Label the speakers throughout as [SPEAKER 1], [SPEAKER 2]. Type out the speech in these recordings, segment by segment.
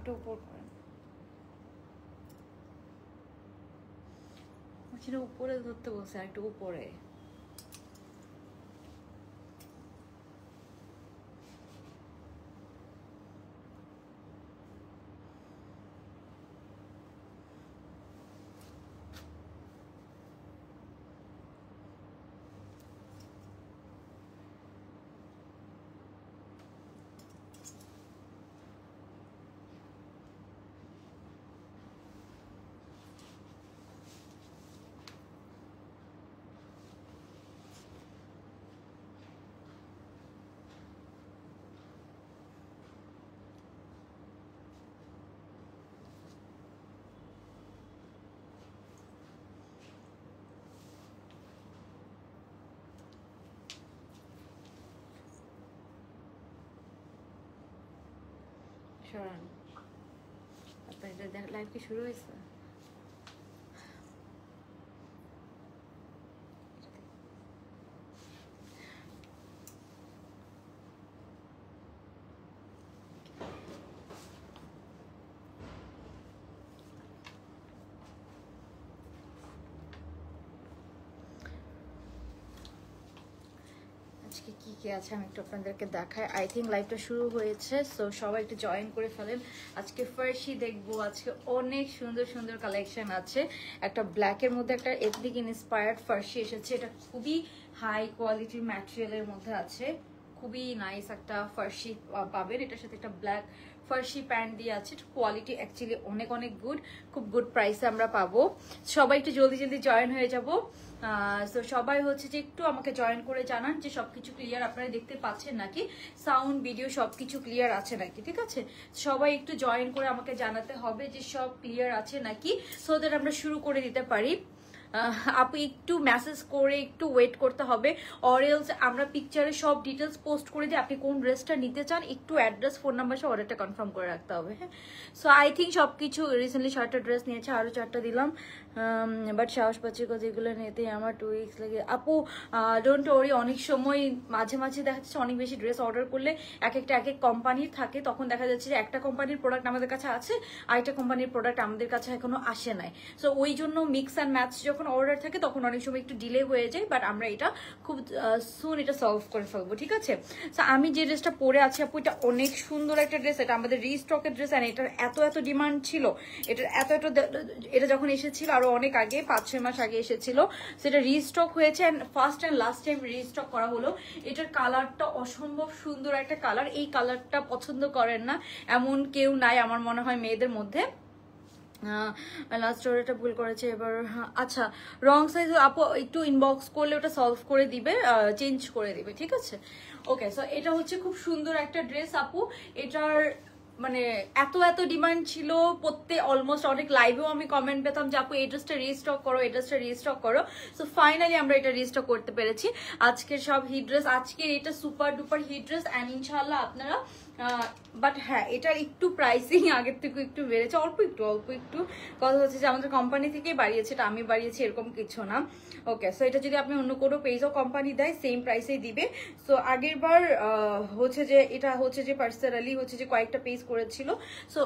[SPEAKER 1] একটু উপর করেন, উপরে ধরতে বলছে, একটু উপরে। সরান, আপনার এটা লাইভ কি শুরু হয়েছে? আজকে কি কি আছে আমি একটু আপনাদেরকে দেখাই। আই থিঙ্ক লাইভটা শুরু হয়েছে, সো সবাই একটু জয়েন করে ফেলেন। আজকে ফার্সি দেখবো, আজকে অনেক সুন্দর সুন্দর কালেকশন আছে। একটা ব্ল্যাকের মধ্যে একটা এথনিক ইন্সপায়ার্ড ফার্সি এসেছে, এটা খুবই হাই কোয়ালিটির ম্যাটেরিয়ালের মধ্যে আছে, খুবই নাইস একটা ফার্সি পাবেন। এটার সাথে একটা ব্ল্যাক ফার্সি প্যান্ট দিয়ে আছে, কোয়ালিটি অ্যাকচুয়ালি অনেক অনেক গুড, খুব গুড প্রাইসে আমরা পাবো। সবাই একটু জলদি জলদি জয়েন হয়ে যাব। তো সবাই হচ্ছে যে একটু আমাকে জয়েন করে জানান যে সবকিছু ক্লিয়ার আপনারা দেখতে পাচ্ছেন নাকি, সাউন্ড ভিডিও সবকিছু ক্লিয়ার আছে নাকি, ঠিক আছে? সবাই একটু জয়েন করে আমাকে জানাতে হবে যে সব ক্লিয়ার আছে নাকি, সো দ্যাট আমরা শুরু করে দিতে পারি। আপু একটু মেসেজ করে একটু ওয়েট করতে হবে, অর এলস আমরা পিকচারে সব ডিটেলস পোস্ট করে দিই। আপনি কোন ড্রেসটা নিতে চান একটু অ্যাড্রেস, ফোন নাম্বার সব অর্ডারটা কনফার্ম করে রাখতে হবে। হ্যাঁ, সো আই থিঙ্ক সব কিছু রিসেন্টলি 6টা ড্রেস নিয়েছে, আরও 4টা দিলাম, বাট সাহস পাচ্ছি যেগুলো নিতে আমার 2 উইকস লাগে। আপু ডোন্ট ওয়ারি, অনেক সময় মাঝে মাঝে দেখা যাচ্ছে অনেক বেশি ড্রেস অর্ডার করলে এক এক কোম্পানির থাকে, তখন দেখা যাচ্ছে যে একটা কোম্পানির প্রোডাক্ট আমাদের কাছে আছে, আরেকটা কোম্পানির প্রোডাক্ট আমাদের কাছে এখনো আসে নাই। সো ওই জন্য মিক্স অ্যান্ড ম্যাচ যখন অর্ডার থাকে তখন অনেক সময় একটু ডিলে হয়ে যায়, বাট আমরা এটা খুব সুন এটা সলভ করে ফেলবো, ঠিক আছে? সো আমি যে ড্রেসটা পরে আছি আপু, এটা অনেক সুন্দর একটা ড্রেস, এটা আমাদের রিস্টকের ড্রেস, অ্যান্ড এটার এত ডিমান্ড ছিল, এটার এটা যখন এসেছিল আরো অনেক আগে, 5-6 মাস আগে এসেছিল, সেটা রিস্টক হয়েছে, and first and last time restock করা হলো। এটার কালারটা অসম্ভব সুন্দর একটা কালার, এই কালারটা পছন্দ করেন না এমন কেউ নাই আমার মনে হয় মেয়েদের মধ্যে। লাস্ট অর্ডারটা ভুল করেছে এবার, আচ্ছা রং সাইজ আপু একটু ইনবক্স করলে ওটা সলভ করে দিবে, চেঞ্জ করে দিবে, ঠিক আছে? ওকে, সো এটা হচ্ছে খুব সুন্দর একটা ড্রেস আপু, এটার মানে এত ডিমান্ড ছিল, অলমোস্ট অনেক লাইভেও আমি কমেন্ট পেতাম যে আপু এই ড্রেসটা রিস্টক করো, এই ড্রেসটা রিস্টক করো। সো ফাইনালি আমরা এটা রিস্টক করতে পেরেছি। আজকের সব হিট ড্রেস, আজকের এটা super duper hit dress, and ইনশাল্লাহ আপনারা, বাট হ্যাঁ এটার একটু প্রাইসিং আগের থেকে একটু বেড়েছে, অল্প একটু কথা হচ্ছে যে আমাদের কোম্পানি থেকে বাড়িয়েছে, এটা আমি বাড়িয়েছি এরকম কিছু না। ওকে, সো এটা যদি আপনি অন্য কোনো পেজও কোম্পানি দেয় সেম প্রাইসেই দিবে। সো আগের বার হচ্ছে যে এটা হচ্ছে যে পার্সোনালি হচ্ছে যে কয়েকটা পেজ করেছিল। সো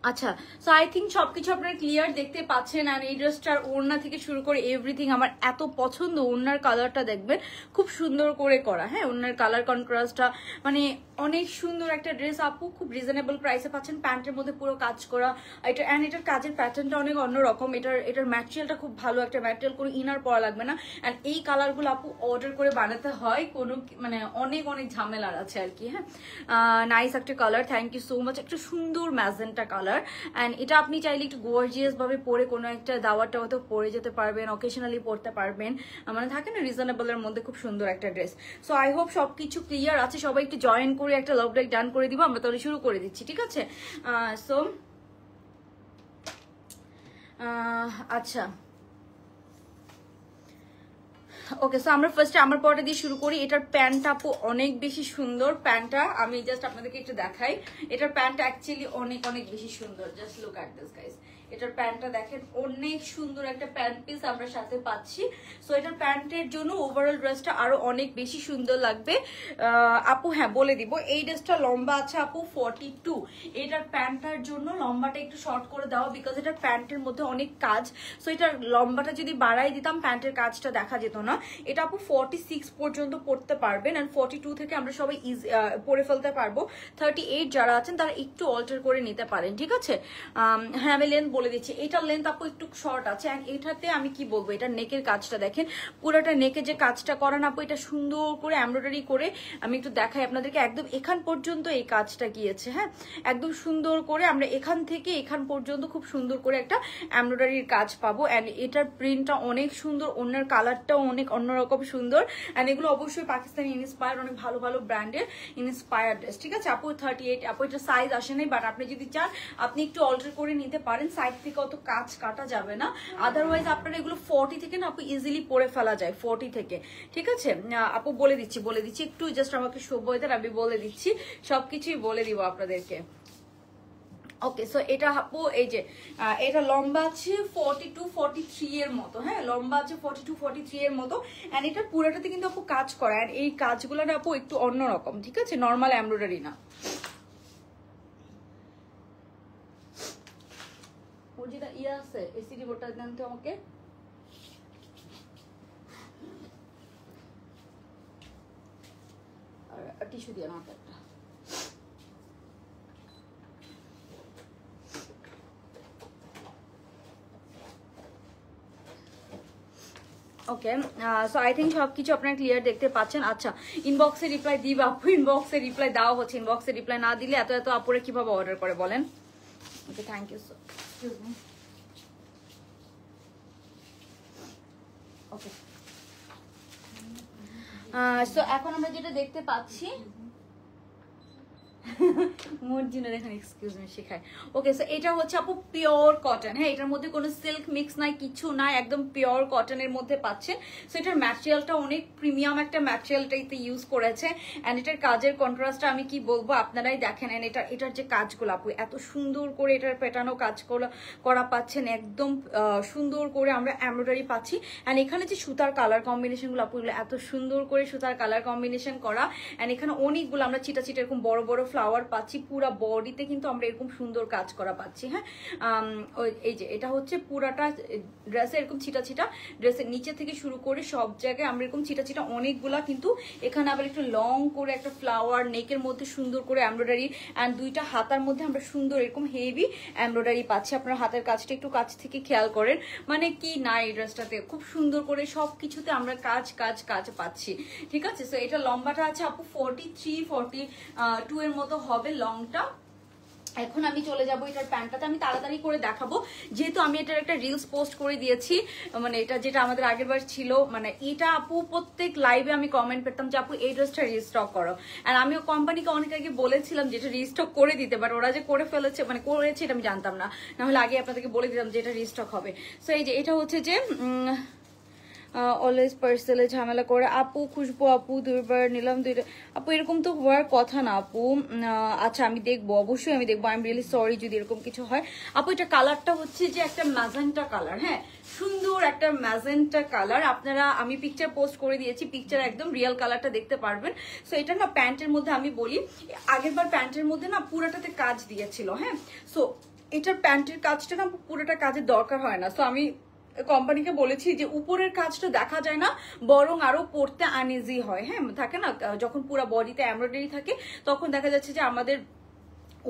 [SPEAKER 1] আচ্ছা, সো আই থিঙ্ক সবকিছু আপনারা ক্লিয়ার দেখতে পাচ্ছেন। আর এই ড্রেসটার ওড়না থেকে শুরু করে এভরিথিং আমার এত পছন্দ। ওড়নার কালারটা দেখবেন খুব সুন্দর করে করা, হ্যাঁ ওড়নার কালার কন্ট্রাস্টটা মানে অনেক সুন্দর একটা ড্রেস আপু, খুব রিজনেবল প্রাইসে পাচ্ছেন। প্যান্টের মধ্যে পুরো কাজ করা, এটা অ্যান্ড এটার কাজের প্যাটার্নটা অনেক অন্যরকম, এটার ম্যাটেরিয়ালটা খুব ভালো একটা ম্যাটেরিয়াল, করে ইনার পরা লাগবে না। অ্যান্ড এই কালারগুলো আপু অর্ডার করে বানাতে হয়, কোনো মানে অনেক ঝামেলার আছে আর কি। হ্যাঁ, নাইস একটা colour, thank you so much. একটা সুন্দর ম্যাজেন্টা কালার, অ্যান্ড এটা আপনি চাইলে একটু গর্জিয়াস ভাবে পরে কোনো একটা দাওয়াটা হয়তো পরে যেতে পারবেন, অকেশনালি পরতে পারবেন, মানে থাকে না রিজনেবলের মধ্যে খুব সুন্দর একটা ড্রেস। সো আই হোপ সবকিছু ক্লিয়ার আছে, সবাই একটু জয়েন করে একটা লাভ লাইক ডান করে দিব, আমরা তাহলে শুরু করে দিচ্ছি, ঠিক আছে? সো আচ্ছা ওকে, সো আমরা ফার্স্টে আমার পরটা দিয়ে শুরু করি। এটার প্যান্টটা আপু অনেক বেশি সুন্দর, প্যান্টটা আমি জাস্ট আপনাদেরকে একটু দেখাই। এটার প্যান্টটা অ্যাকচুয়ালি অনেক বেশি সুন্দর, just look at this guys. এটার প্যান্টটা দেখেন, অনেক সুন্দর একটা প্যান্ট পিস আমরা সাথে পাচ্ছি। সো এটার প্যান্টের জন্য ওভারঅল ড্রেসটা আরো অনেক বেশি সুন্দর লাগবে। আপু হ্যাঁ বলে দিব, এই ড্রেসটা লম্বা আছে আপু 42। এটার প্যান্টটার জন্য লম্বাটা একটু শর্ট করে দেওয়া, বিকজ এটার প্যান্টের মধ্যে অনেক কাজ। সো এটার লম্বাটা যদি বাড়াই দিতাম প্যান্টের কাজটা দেখা যেত না। এটা আপু 46 পর্যন্ত পড়তে পারবেন, অ্যান্ড 42 থেকে আমরা সবাই পরে ফেলতে পারবো। 38 যারা আছেন তারা একটু অল্টার করে নিতে পারেন, ঠিক আছে। হ্যাঁ আমি লেন্থ বলে দিচ্ছি, এটার লেন্থ আপু একটু শর্ট আছে। অ্যান্ড এটাতে আমি কি বলবো, এটার নেকের কাজটা দেখেন, পুরোটা নেকে যে কাজটা করান আপু, এটা সুন্দর করে এমব্রয়ডারি করে আমি একটু দেখাই আপনাদেরকে। একদম এখান পর্যন্ত এই কাজটা গিয়েছে, হ্যাঁ একদম সুন্দর করে আমরা এখান থেকে এখান পর্যন্ত খুব সুন্দর করে একটা এমব্রয়ডারির কাজ পাবো। অ্যান্ড এটার প্রিন্টটা অনেক সুন্দর, অন্যের কালারটাও অনেক অন্যরকম সুন্দর। অ্যান্ড এগুলো অবশ্যই পাকিস্তানি ইন্সপায়ার, অনেক ভালো ভালো ব্র্যান্ডের ইন্সপায়ার ড্রেস, ঠিক আছে আপু। 38 আপু এটা সাইজ আসে নাই, বাট আপনি যদি চান আপনি একটু অল্টার করে নিতে পারেন, সাইড থেকে অত কাজ কাটা যাবে না। আদারওয়াইজ আপনারা এগুলো 40 থেকে না আপু ইজিলি পরে ফেলা যায়, 40 থেকে, ঠিক আছে আপু। বলে দিচ্ছি একটু জাস্ট আমাকে সভ্যতার আমি বলে দিচ্ছি, সবকিছুই বলে দিব আপনাদেরকে। ওকে, সো এটা আপু এই যে এটা লম্বা আছে 42-43 এর মতো, হ্যাঁ লম্বা আছে 42-43 এর মতো। অ্যান্ড এটা পুরোটাতে কিন্তু আপু কাজ করা, অ্যান্ড এই কাজগুলো না আপু একটু অন্যরকম, ঠিক আছে, নর্মাল এমব্রয়ডারি না। ওর যেটা ইয়ে আছে এসিডি বোর্ডটা দেন তো আমাকে। আর টিস্যু দিয়ে আমাকে একটা। ওকে, সো আই থিঙ্ক সবকিছু আপনারা ক্লিয়ার দেখতে পাচ্ছেন। আচ্ছা, ইনবক্সে রিপ্লাই দিবা আপু, ইনবক্সে রিপ্লাই দেওয়া হচ্ছে, ইনবক্সে রিপ্লাই না দিলে এত এত আপুরে কিভাবে অর্ডার করে বলেন। Okay, thank you so. Okay, so এখন আমরা যেটা দেখতে পাচ্ছি মর্জিনা দেখেন, এক্সকিউজ মি শেখায়। ওকে, সো এটা হচ্ছে আপু পিওর কটন, হ্যাঁ এটার মধ্যে কোনো সিল্ক মিক্স নাই, কিছু নাই, একদম পিওর কটনের মধ্যে পাচ্ছেন। সো এটার ম্যাটেরিয়ালটা অনেক প্রিমিয়াম একটা ম্যাটেরিয়ালটাইতে ইউজ করেছে। অ্যান্ড এটার কাজের কন্ট্রাস্টটা আমি কি বলবো আপনারাই দেখেন। অ্যান্ড এটার যে কাজগুলো আপু এত সুন্দর করে এটার পেটানো কাজগুলো করা পাচ্ছেন, একদম সুন্দর করে আমরা এমব্রয়ডারি পাচ্ছি। অ্যান্ড এখানে যে সুতার কালার কম্বিনেশনগুলো আপু এগুলো এত সুন্দর করে সুতার কালার কম্বিনেশন করা। অ্যান্ড এখানে অনেকগুলো আমরা চিটা চিটা এরকম বড় বড় ফ্লাওয়ার পাচ্ছি, পুরা বডিতে কিন্তু আমরা এরকম সুন্দর কাজ করা পাচ্ছি। হ্যাঁ এই যে এটা হচ্ছে পুরাটা ড্রেসে এরকম ছিটা ছিটা, ড্রেসের নিচে থেকে শুরু করে সব জায়গায় আমরা এরকম ছিটা ছিটা অনেকগুলা, কিন্তু এখানে আবার একটু লং করে একটা ফ্লাওয়ার, নেকের মধ্যে সুন্দর করে এমব্রয়ডারি, অ্যান্ড দুইটা হাতার মধ্যে আমরা সুন্দর এরকম হেভি এমব্রয়ডারি পাচ্ছি। আপনার হাতের কাজটা একটু কাছ থেকে খেয়াল করেন, মানে কি না এই ড্রেসটাতে খুব সুন্দর করে সবকিছুতে আমরা কাজ কাজ কাজ পাচ্ছি, ঠিক আছে। সো এটা লম্বাটা আছে আপু 43-42 এর মতো হবে লংটা। এখন আমি চলে যাবো এটার প্যান্টটাতে, আমি তাড়াতাড়ি করে দেখাবো যেহেতু আমি এটার একটা রিলস পোস্ট করে দিয়েছি। মানে এটা যেটা আমাদের আগের বার ছিল, মানে এটা আপু প্রত্যেক লাইভে আমি কমেন্ট পেতাম যে আপু এই ড্রেসটা রিস্টক করো। আর আমিও কোম্পানিকে অনেক আগে বলেছিলাম যে এটা রিস্টক করে দিতে, বাট ওরা যে করে ফেলেছে মানে করেছে এটা আমি জানতাম না, নাহলে আগে আপনাদেরকে বলে দিতাম যে এটা রিস্টক হবে। সো এই যে এটা হচ্ছে যে অলওয়েজ পার্সেলে ঝামেলা করে আপু, খুশবু আপু দুইবার নিলাম দুইটা আপু, এরকম তো হওয়ার কথা না আপু। আচ্ছা আমি দেখবো, অবশ্যই আমি দেখবো, আই এম রিয়েলি সরি যদি এরকম কিছু হয় আপু। এটা কালারটা হচ্ছে যে একটা ম্যাজেন্টা কালার, হ্যাঁ সুন্দর একটা ম্যাজেন্টা কালার। আপনারা আমি পিকচার পোস্ট করে দিয়েছি, পিকচার একদম রিয়েল কালারটা দেখতে পারবেন। সো এটা না প্যান্টের মধ্যে আমি বলি আগেরবার প্যান্টের মধ্যে না পুরাটাতে কাজ দিয়েছিল, হ্যাঁ সো এটার প্যান্টের কাজটা না পুরোটা কাজের দরকার হয় না। সো আমি কোম্পানিকে বলেছি যে উপরের কাজটা দেখা যায় না, বরং আরো পড়তে আনইজি হয়, হ্যাঁ থাকে না যখন পুরো বডিতে এমব্রয়ডারি থাকে তখন দেখা যাচ্ছে যে আমাদের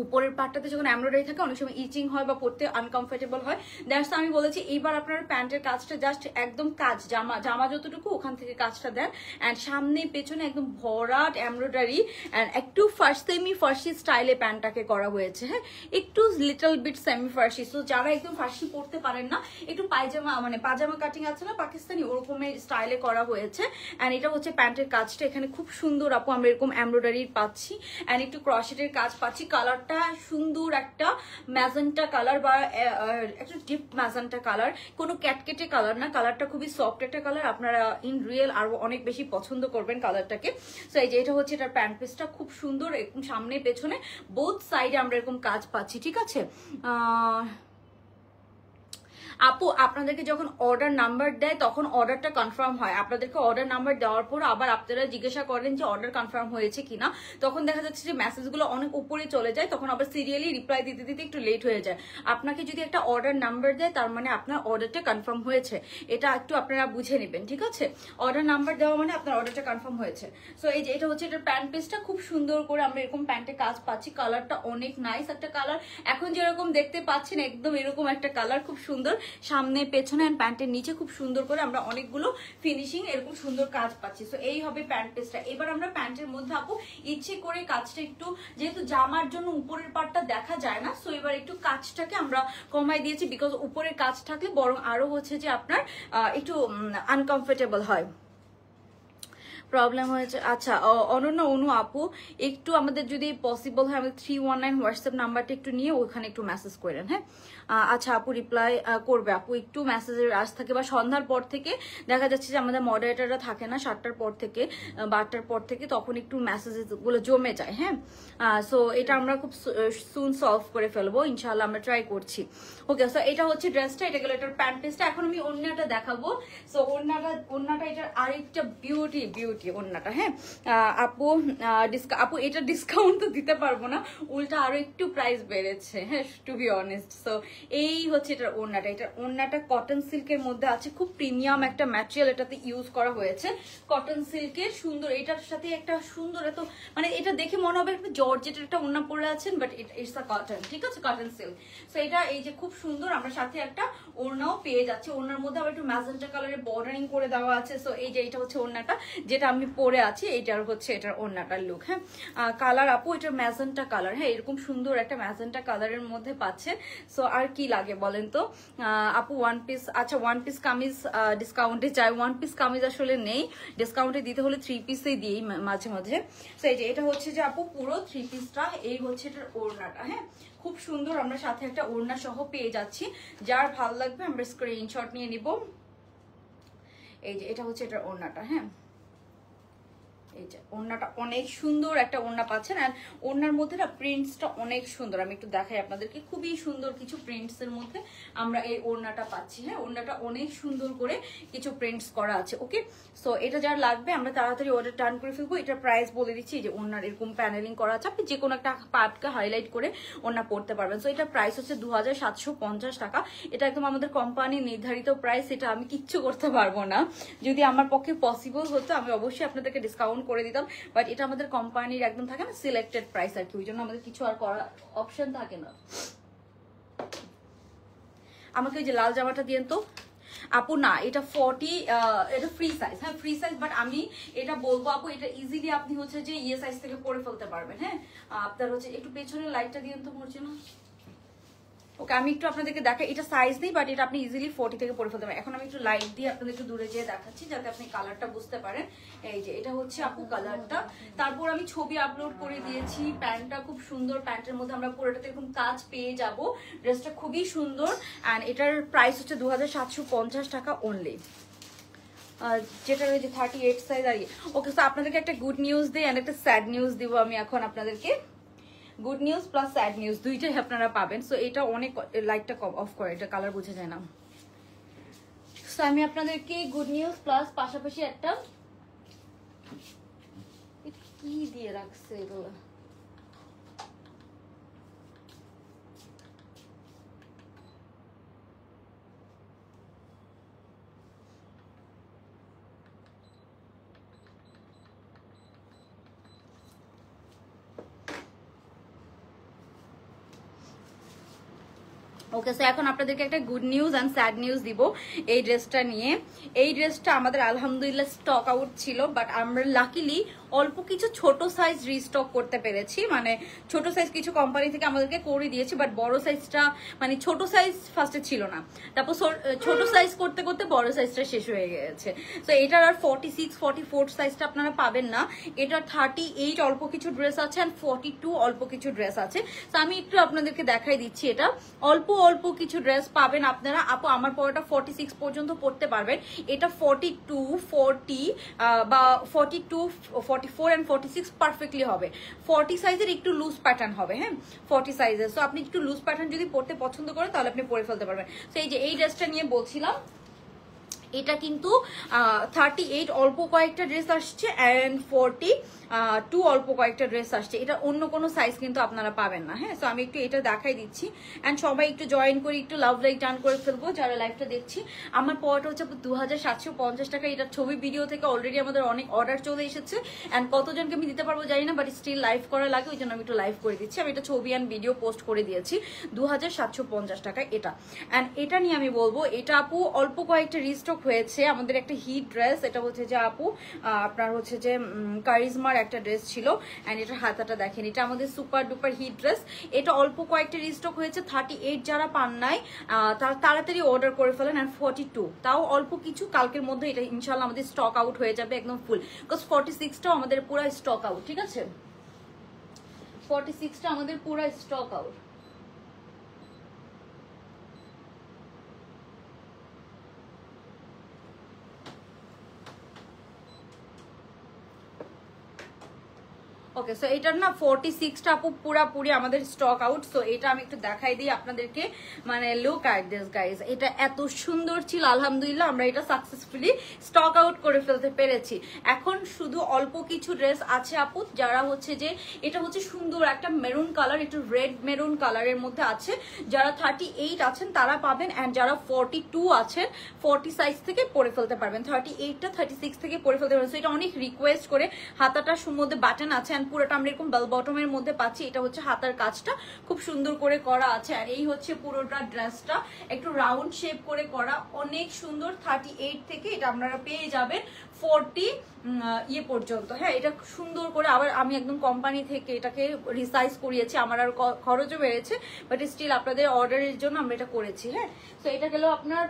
[SPEAKER 1] উপরের পার্টটাতে যখন এমব্রয়ডারি থাকে অনেক সময় ইচিং হয় বা পড়তে আনকমফোর্টেবল হয়। দ্যাটস আমি বলেছি এইবার আপনার প্যান্টের কাজটা জাস্ট একদম কাজ জামা যতটুকু ওখান থেকে কাজটা দেন, অ্যান্ড সামনে পেছনে একদম ভরাট এমব্রয়ডারি, অ্যান্ড একটু সেমি ফার্সি স্টাইলে প্যান্টটাকে করা হয়েছে, হ্যাঁ একটু লিটল বিট সেমি ফার্সি। সো যারা একদম ফার্সি পড়তে পারেন না, একটু পায়জামা মানে পাজামা কাটিং আছে না পাকিস্তানি, ওরকমের স্টাইলে করা হয়েছে। অ্যান্ড এটা হচ্ছে প্যান্টের কাজটা, এখানে খুব সুন্দর আপু আমরা এরকম এমব্রয়ডারি পাচ্ছি, অ্যান্ড একটু ক্রশেটের কাজ পাচ্ছি। কালার সুন্দর একটা ম্যাজেন্টা কালার বা একটা ডিপ ম্যাজেন্টা কালার, কোনো ক্যাটকেটে কালার না, কালারটা খুবই সফট একটা কালার। আপনারা ইন রিয়েল আরো অনেক বেশি পছন্দ করবেন কালারটাকে। সো এই যে এটা হচ্ছে এটার প্যান্ট পিসটা, খুব সুন্দর এরকম সামনে পেছনে বোথ সাইডে আমরা এরকম কাজ পাচ্ছি, ঠিক আছে। আপু আপনাদেরকে যখন অর্ডার নাম্বার দেয় তখন অর্ডারটা কনফার্ম হয়, আপনাদেরকে অর্ডার নাম্বার দেওয়ার পর আবার আপনারা জিজ্ঞাসা করেন যে অর্ডার কনফার্ম হয়েছে কিনা, তখন দেখা যাচ্ছে যে মেসেজগুলো অনেক উপরে চলে যায়, তখন আবার সিরিয়ালি রিপ্লাই দিতে দিতে একটু লেট হয়ে যায়। আপনাকে যদি একটা অর্ডার নাম্বার দেয় তার মানে আপনার অর্ডারটা কনফার্ম হয়েছে, এটা একটু আপনারা বুঝে নেবেন, ঠিক আছে? অর্ডার নাম্বার দেওয়া মানে আপনার অর্ডারটা কনফার্ম হয়েছে। সো এই যে এটা হচ্ছে এটার প্যান্ট পিসটা, খুব সুন্দর করে আমরা এরকম প্যান্টে কাজ পাচ্ছি, কালারটা অনেক নাইস একটা কালার, এখন যেরকম দেখতে পাচ্ছেন একদম এরকম একটা কালার, খুব সুন্দর, সামনে পেছনে এন্ড প্যান্টের নিচে খুব সুন্দর করে আমরা অনেকগুলো ফিনিশিং এরকম সুন্দর কাজ পাচ্ছি। সো এই হবে প্যান্ট পিসটা। এবার আমরা প্যান্টের মধ্যে আপু ইচ্ছে করে কাজটা একটু, যেহেতু জামার জন্য উপরের পার্টটা দেখা যায় না, সো এবার একটু কাজটাকে আমরা কমাই দিয়েছি, বিকজ উপরের কাজ থাকলে বরং আরো হচ্ছে যে আপনার একটু আনকমফোর্টেবল হয়, প্রবলেম হয়েছে। আচ্ছা অনন্য অনু আপু একটু আমাদের যদি পসিবল হয় আমাদের 319 হোয়াটসঅ্যাপ নাম্বারটা একটু নিয়ে ওখানে একটু মেসেজ করেন, হ্যাঁ? আচ্ছা আপু রিপ্লাই করবে, আপু একটু মেসেজের রাশ থাকে বা সন্ধ্যার পর থেকে দেখা যাচ্ছে যে আমাদের মডারেটাররা থাকে না 7টার পর থেকে বা 8টার পর থেকে, তখন একটু মেসেজগুলো জমে যায়, হ্যাঁ? সো এটা আমরা খুব সুন সলভ করে ফেলবো ইনশাআল্লাহ, আমরা ট্রাই করছি। ওকে, সো এটা হচ্ছে ড্রেসটা, এটা গেল এটার প্যান্ট পিসটা। এখন আমি ওড়নাটা দেখাবো। সো ওড়নাটা এটার আরেকটা বিউটি ওড়নাটা, হ্যাঁ আপু আপু এটা ডিসকাউন্ট তো দিতে পারবো না, উল্টা আরো একটু প্রাইস বেড়েছে, হ্যাঁ টু বি অনেস্ট। সো এই হচ্ছে এটার ওড়নাটা, এটার ওড়নাটা কটন সিল্কের মধ্যে আছে, খুব প্রিমিয়াম একটা ম্যাটেরিয়াল এটাতে ইউজ করা হয়েছে, কটন সিল্কের সুন্দর, এটার সাথে একটা সুন্দর এত মানে এটা দেখে মনে হবে একটা জর্জেটের একটা ওড়না পরে আছেন, বাট ইটস আ কটন, ঠিক আছে, কটন সিল্ক। সো এটা এই যে খুব সুন্দর, আমরা সাথে একটা ওড়নাও পেয়ে যাচ্ছি, ওড়নার মধ্যে আবার একটু ম্যাজেন্টা কালারের বর্ডারিং করে দেওয়া আছে। সো এই যে এটা হচ্ছে ওড়নাটা যেটা আমি পরে আছি, এটার হচ্ছে এটার ওড়নাটার লুক, হ্যাঁ? কালার আপু এটা ম্যাজেন্টা কালার, হ্যাঁ এরকম সুন্দর একটা ম্যাজেন্টা কালারের মধ্যে পাচ্ছেন। সো আর কি লাগে বলেন তো আপু? ওয়ান পিস, আচ্ছা ওয়ান পিস কামিজ ডিসকাউন্টে চাই, ওয়ান পিস কামিজ আসলে নেই, ডিসকাউন্টে দিতে হলে 3 পিসেই দিই মাঝে মাঝে। সো এই যে এটা হচ্ছে যে আপু পুরো 3 পিসটা, এই হচ্ছে এটার ওড়নাটা, হ্যাঁ খুব সুন্দর, আমরা সাথে একটা ওড়না সহ পেয়ে যাচ্ছি, যার ভালো লাগবে আমরা স্ক্রিনশট নিয়ে নিব। এই যে এটা হচ্ছে এটার ওড়নাটা, হ্যাঁ এই যে ওড়নাটা অনেক সুন্দর একটা ওড়না পাচ্ছেন, আর ওড়নার মধ্যে না প্রিন্টসটা অনেক সুন্দর, আমি একটু দেখাই আপনাদেরকে, খুবই সুন্দর কিছু প্রিন্টস এর মধ্যে আমরা এই ওড়নাটা পাচ্ছি, হ্যাঁ ওড়নাটা অনেক সুন্দর করে কিছু প্রিন্টস করা আছে। ওকে, সো এটা যার লাগবে আমরা তাড়াতাড়ি অর্ডার টার্ন করে ফেলবো। এটার প্রাইস বলে দিচ্ছি, যে ওড়নার এরকম প্যানেলিং করা আছে, আপনি যে কোনো একটা পার্টকে হাইলাইট করে ওড়না পড়তে পারবেন। সো এটার প্রাইস হচ্ছে 2750 টাকা, এটা একদম আমাদের কোম্পানি নির্ধারিত প্রাইস, এটা আমি কিচ্ছু করতে পারবো না, যদি আমার পক্ষে পসিবল হতো আমি অবশ্যই আপনাদেরকে ডিসকাউন্ট করে দিতাম, বাট এটা আমাদের কোম্পানির একদম থাকে না সিলেক্টেড প্রাইস আর কি, ওই জন্য আমাদের কিছু আর করার অপশন থাকে না। আমাকে ওই যে লাল জামাটা দিয়েন তো আপু। না এটা 40, এটা ফ্রি সাইজ, হ্যাঁ ফ্রি সাইজ, বাট আমি এটা বলবো আপু এটা ইজিলি আপনি হচ্ছে যে ইয়ে সাইজ থেকে পরে ফেলতে পারবেন, হ্যাঁ আপনার হচ্ছে একটু পেছনের লাইটটা দিয়েন তো মরছে না। ওকে, আমি একটু আপনাদেরকে দেখাই, এটা সাইজ নেই বাট এটা আপনি ইজিলি 40 থেকে পরে ফেলতে পারেন। এখন আমি একটু লাইট দিয়ে আপনাদের একটু দূরে যেয়ে দেখাচ্ছি যাতে আপনি কালারটা বুঝতে পারেন। এই যে এটা হচ্ছে আপু কালারটা, তারপর আমি ছবি আপলোড করে দিয়েছি, প্যান্টটা খুব সুন্দর, প্যান্টের মধ্যে আমরা পুরোটাতে এরকম কাজ পেয়ে যাব, ড্রেসটা খুবই সুন্দর, অ্যান্ড এটার প্রাইস হচ্ছে 2750 টাকা অনলি, যেটা রয়েছে 38 সাইজ আর ইয়ে। ওকে, সো আপনাদেরকে একটা গুড নিউজ দিই অ্যান্ড একটা স্যাড নিউজ দিব আমি এখন আপনাদেরকে, good news plus sad news দুইটাই আপনারা পাবেন। সো এটা অনেক লাইটটা অফ করে, এটা কালার বোঝা যায় না। সো আমি আপনাদেরকে গুড নিউজ প্লাস পাশাপাশি একটা কি দিয়ে রাখছে এগুলো, ওকে। সো এখন আপনাদেরকে একটা good news and sad news দিব এই ড্রেসটা নিয়ে। এই ড্রেসটা আমাদের আলহামদুলিল্লাহ স্টক আউট ছিল, বাট আমরা লাকিলি অল্প কিছু ছোট সাইজ রিস্টক করতে পেরেছি, মানে ছোট সাইজ কিছু কোম্পানি থেকে আমাদেরকে করে দিয়েছি, বাট বড় সাইজটা মানে ছোট সাইজ ফার্স্টে ছিল না, তারপর ছোট সাইজ করতে করতে বড় সাইজটা শেষ হয়ে গেছে। তো এটার আর 46, 44 সাইজটা আপনারা পাবেন না, এটার 38 অল্প কিছু ড্রেস আছে অ্যান্ড 42 অল্প কিছু ড্রেস আছে। তো আমি একটু আপনাদেরকে দেখাই দিচ্ছি, এটা অল্প অল্প কিছু ড্রেস পাবেন আপনারা। আপু আমার পরাটা 46 পর্যন্ত পড়তে পারবেন, এটা 42, 40 বা 42, 44 এন্ড 46 পারফেক্টলি হবে। 40 সাইজের একটু লুজ প্যাটার্ন হবে, হ্যাঁ 40 সাইজের। সো আপনি একটু লুজ প্যাটার্ন যদি পড়তে পছন্দ করেন তাহলে আপনি পরে ফেলতে পারবেন। তো এই যে এই ড্রেসটা নিয়ে বলছিলাম, এটা কিন্তু 38 অল্প কয়েকটা ড্রেস আসছে অ্যান্ড 42 অল্প কয়েকটা ড্রেস আসছে। এটা অন্য কোনো সাইজ কিন্তু আপনারা পাবেন না, হ্যাঁ। সো আমি একটু এটা দেখাই দিচ্ছি অ্যান্ড সবাই একটু জয়েন করে একটু লাভ লাইক টার্ন করে ফেলবো যারা লাইভটা দেখছি। আমার পড়াটা হচ্ছে 2750 টাকা। এটা ছবি ভিডিও থেকে অলরেডি আমাদের অনেক অর্ডার চলে এসেছে অ্যান্ড কতজনকে আমি দিতে পারবো জানি না, বাট স্টিল লাইভ করা লাগে, ওই জন্য আমি একটু লাইভ করে দিচ্ছি। আমি এটা ছবি অ্যান্ড ভিডিও পোস্ট করে দিয়েছি 2750 টাকা এটা। অ্যান্ড এটা নিয়ে আমি বলবো, এটা আপু অল্প কয়েকটা রিস্টক হয়েছে আমাদের একটা হিট ড্রেস। এটা হচ্ছে যে আপু আপনার হচ্ছে যে কারিজমার একটা ড্রেস ছিল এন্ড এটার হাতাটা দেখেন, এটা আমাদের সুপার ডুপার হিট ড্রেস। এটা অল্প কয়েকটা রিস্টক হয়েছে, 38 যারা পান নাই তারা তাড়াতাড়ি অর্ডার করে ফেলেন। এন্ড 42 তাও অল্প কিছু, কালকের মধ্যে এটা ইনশাল্লাহ আমাদের স্টক আউট হয়ে যাবে একদম ফুল, বিকজ 46টাও আমাদের পুরো স্টক আউট, ঠিক আছে 46টা আমাদের পুরো স্টক আউট। ওকে, সো এটার না 46টা আপু পুরাপুরি আমাদের স্টক আউট। সো এটা আমি একটু দেখাই দিই আপনাদেরকে, মানে লুক অ্যাট দিস গাইজ, এটা এত সুন্দর ছিল, আলহামদুলিল্লাহ আমরা এটা সাকসেসফুলি স্টক আউট করে ফেলতে পেরেছি। এখন শুধু অল্প কিছু ড্রেস আছে আপু, যারা হচ্ছে যে এটা হচ্ছে সুন্দর একটা মেরুন কালার, একটু রেড মেরুন কালারের মধ্যে আছে, যারা 38 আছেন তারা পাবেন অ্যান্ড যারা 42 আছেন 40 সাইজ থেকে পরে ফেলতে পারবেন, 38টা 36 থেকে পরে ফেলতে পারবেন। সো এটা অনেক রিকোয়েস্ট করে, হাতাটার মধ্যে বাটন আছে পুরোটা আমরা এরকম বেল বটমের মধ্যে পাচ্ছি। এটা হচ্ছে হাতার কাজটা খুব সুন্দর করে করা আছে আর এই হচ্ছে পুরোটা ড্রেসটা একটু রাউন্ড শেপ করে করা, অনেক সুন্দর। 38 থেকে এটা আপনারা পেয়ে যাবেন 40 ইয়ে পর্যন্ত, হ্যাঁ এটা সুন্দর করে। আবার আমি একদম কোম্পানি থেকে এটাকে রিসাইজ করিয়েছি, আমার আর খরচও বেড়েছে, বাট স্টিল আপনাদের অর্ডারের জন্য আমরা এটা করেছি, হ্যাঁ। তো এটা গেল আপনার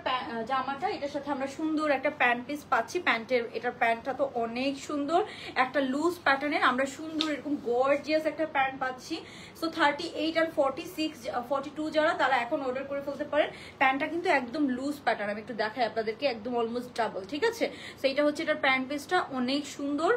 [SPEAKER 1] জামাটা, এটার সাথে আমরা সুন্দর একটা প্যান্ট পিস পাচ্ছি। প্যান্টের এটার প্যান্টটা তো অনেক সুন্দর, একটা লুজ প্যাটার্নের আমরা সুন্দর এরকম গর্জিয়াস একটা প্যান্ট পাচ্ছি। সো 38 আর 46 42 যারা তারা এখন অর্ডার করে ফেলতে পারেন। প্যান্টটা কিন্তু একদম লুজ প্যাটার্ন, আমি একটু দেখাই আপনাদেরকে, একদম অলমোস্ট ডাবল, ঠিক আছে। সো এটা হচ্ছে এটার প্যান্ট পিসটা অনেক সুন্দর।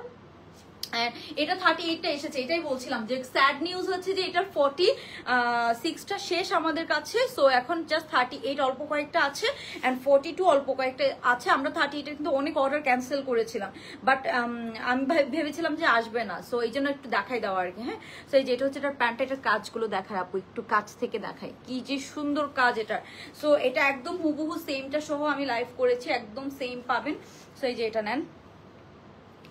[SPEAKER 1] এটা 38টা এসেছে, এটাই বলছিলাম যে স্যাড নিউজ হচ্ছে যে এটার 46টা শেষ আমাদের কাছে। সো এখন জাস্ট 38 অল্প কয়েকটা আছে অ্যান্ড 42 অল্প কয়েকটা আছে। আমরা 38 কিন্তু অনেক অর্ডার ক্যান্সেল করেছিলাম, বাট আমি ভেবেছিলাম যে আসবে না, সো এই জন্য একটু দেখাই দেওয়া আর কি, হ্যাঁ। সো এই যেটা হচ্ছে এটার প্যান্টটা, এটার কাজগুলো দেখায় আপু, একটু কাছ থেকে দেখায় কি যে সুন্দর কাজ এটার। সো এটা একদম হুবহু সেমটা সহ আমি লাইভ করেছি, একদম সেম পাবেন। সো এই যে এটা নেন।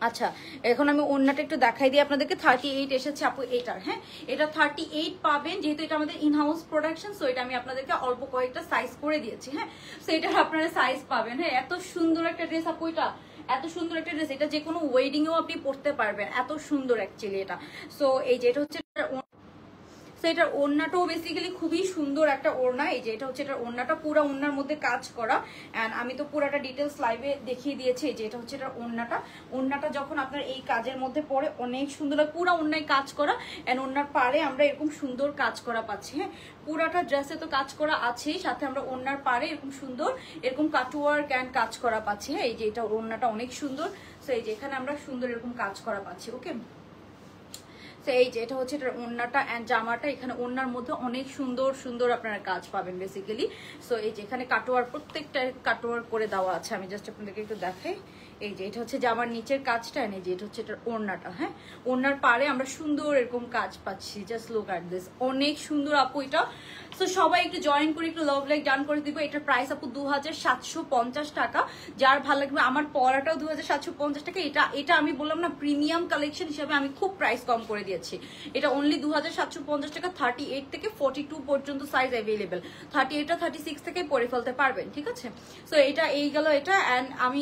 [SPEAKER 1] আচ্ছা, এখন আমি ওড়নাটা একটু দেখাই দিই আপনাদেরকে। 38 এসেছে আপু এটার, হ্যাঁ এটা 38 পাবেন, যেহেতু এটা আমাদের ইনহাউস প্রোডাকশন। সো এটা আমি আপনাদেরকে অল্প কয়েকটা সাইজ করে দিয়েছি, হ্যাঁ। সো এটার আপনারা সাইজ পাবেন, হ্যাঁ। এত সুন্দর একটা ড্রেস আপু, এটা এত সুন্দর একটা ড্রেস, এটা যে কোনো ওয়েডিং এও আপনি পরতে পারবেন, এত সুন্দর অ্যাকচুয়ালি এটা। সো এই যে এটা হচ্ছে এটার ওড়নাটাও বেসিক্যালি খুবই সুন্দর একটা ওড়না। এই যে এটা হচ্ছে এটার ওড়নাটা, পুরো ওড়নার মধ্যে কাজ করা এন্ড আমি তো পুরোটা ডিটেলস লাইভে দেখিয়ে দিয়েছি। এই যে এটা হচ্ছে এটার ওড়নাটা যখন আপনার এই কাজের মধ্যে পড়ে অনেক সুন্দর, পুরো ওড়নায় কাজ করা এন্ড ওড়নার পাড়ে আমরা এরকম সুন্দর কাজ করা পাচ্ছি, হ্যাঁ। পুরাটা ড্রেসে তো কাজ করা আছেই, সাথে আমরা ওড়নার পাড়ে এরকম সুন্দর এরকম কাটওয়ার্ক এন্ড কাজ করা পাচ্ছি, হ্যাঁ। এই যে এটা ওড়নাটা অনেক সুন্দর। সো এই যে এখানে আমরা সুন্দর এরকম কাজ করা পাচ্ছি, ওকে। এই যে এটা হচ্ছে এটার ওড়নাটা এন্ড জামাটা, এখানে ওড়নার মধ্যে অনেক সুন্দর সুন্দর আপনারা কাজ পাবেন বেসিক্যালি। সো এই যে এখানে কাটওয়ার, প্রত্যেকটা কাটওয়ার করে দেওয়া আছে, আমি জাস্ট আপনাদেরকে একটু দেখাই। এই যে এটা হচ্ছে জামার নিচের কাজটা, এই যে এটা হচ্ছে এটার ওড়নাটা, হ্যাঁ। ওড়নার পারে আমরা সুন্দর এরকম কাজ পাচ্ছি, জাস্ট লুক এট দিস, অনেক সুন্দর আপু এটা। সো সবাই একটু জয়েন করে একটু লাভ লাইক ডান করে দিব। এটার প্রাইস আপু 2750 টাকা। যার ভালো লাগবে, আমার পরাটাও 2750 টাকা। এটা আমি বললাম না, প্রিমিয়াম কালেকশন হিসেবে আমি খুব প্রাইস কম করে দিয়েছি। এটা অনলি 2750 টাকা। 38 থেকে 42 পর্যন্ত সাইজ অ্যাভেলেবেল, 38টা 36 থেকে পরে ফেলতে পারবেন, ঠিক আছে। সো এটা এই গেল এটা। অ্যান্ড আমি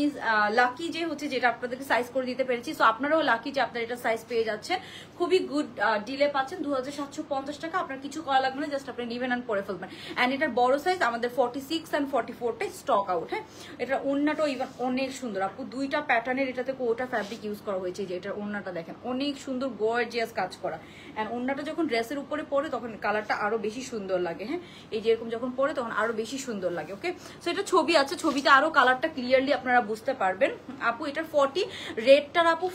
[SPEAKER 1] লাকি লাকি যে হচ্ছে যেটা আপনাদেরকে সাইজ করে দিতে পেরেছি। সো আপনারাও লাকি যে আপনারা এটা সাইজ পেয়ে যাচ্ছেন, খুবই গুড ডিলে পাচ্ছেন। 2750 টাকা, আপনার কিছু করা লাগবে না, জাস্ট আপনি নিবেন অ্যান্ড পরে ফেলবেন। অ্যান্ড এটার বড় সাইজ আমাদের 46 অ্যান্ড 44টাই স্টক আউট। হ্যাঁ, এটার ওড়নাটাও ইভেন অনেক সুন্দর আপু, দুইটা প্যাটার্নের এটাতে কোটা ফ্যাব্রিক ইউজ করা হয়েছে। যে এটার ওড়নাটা দেখেন অনেক সুন্দর গর্জিয়াস কাজ করা। অ্যান্ড ওড়নাটা যখন ড্রেসের উপরে পরে তখন কালারটা আরো বেশি সুন্দর লাগে। হ্যাঁ, এই যে এরকম যখন পরে তখন আরো বেশি সুন্দর লাগে। ওকে, সো এটা ছবি আছে, ছবিতে আরো কালারটা ক্লিয়ারলি আপনারা বুঝতে পারবেন। আপু এটার 40 রেডটার আপু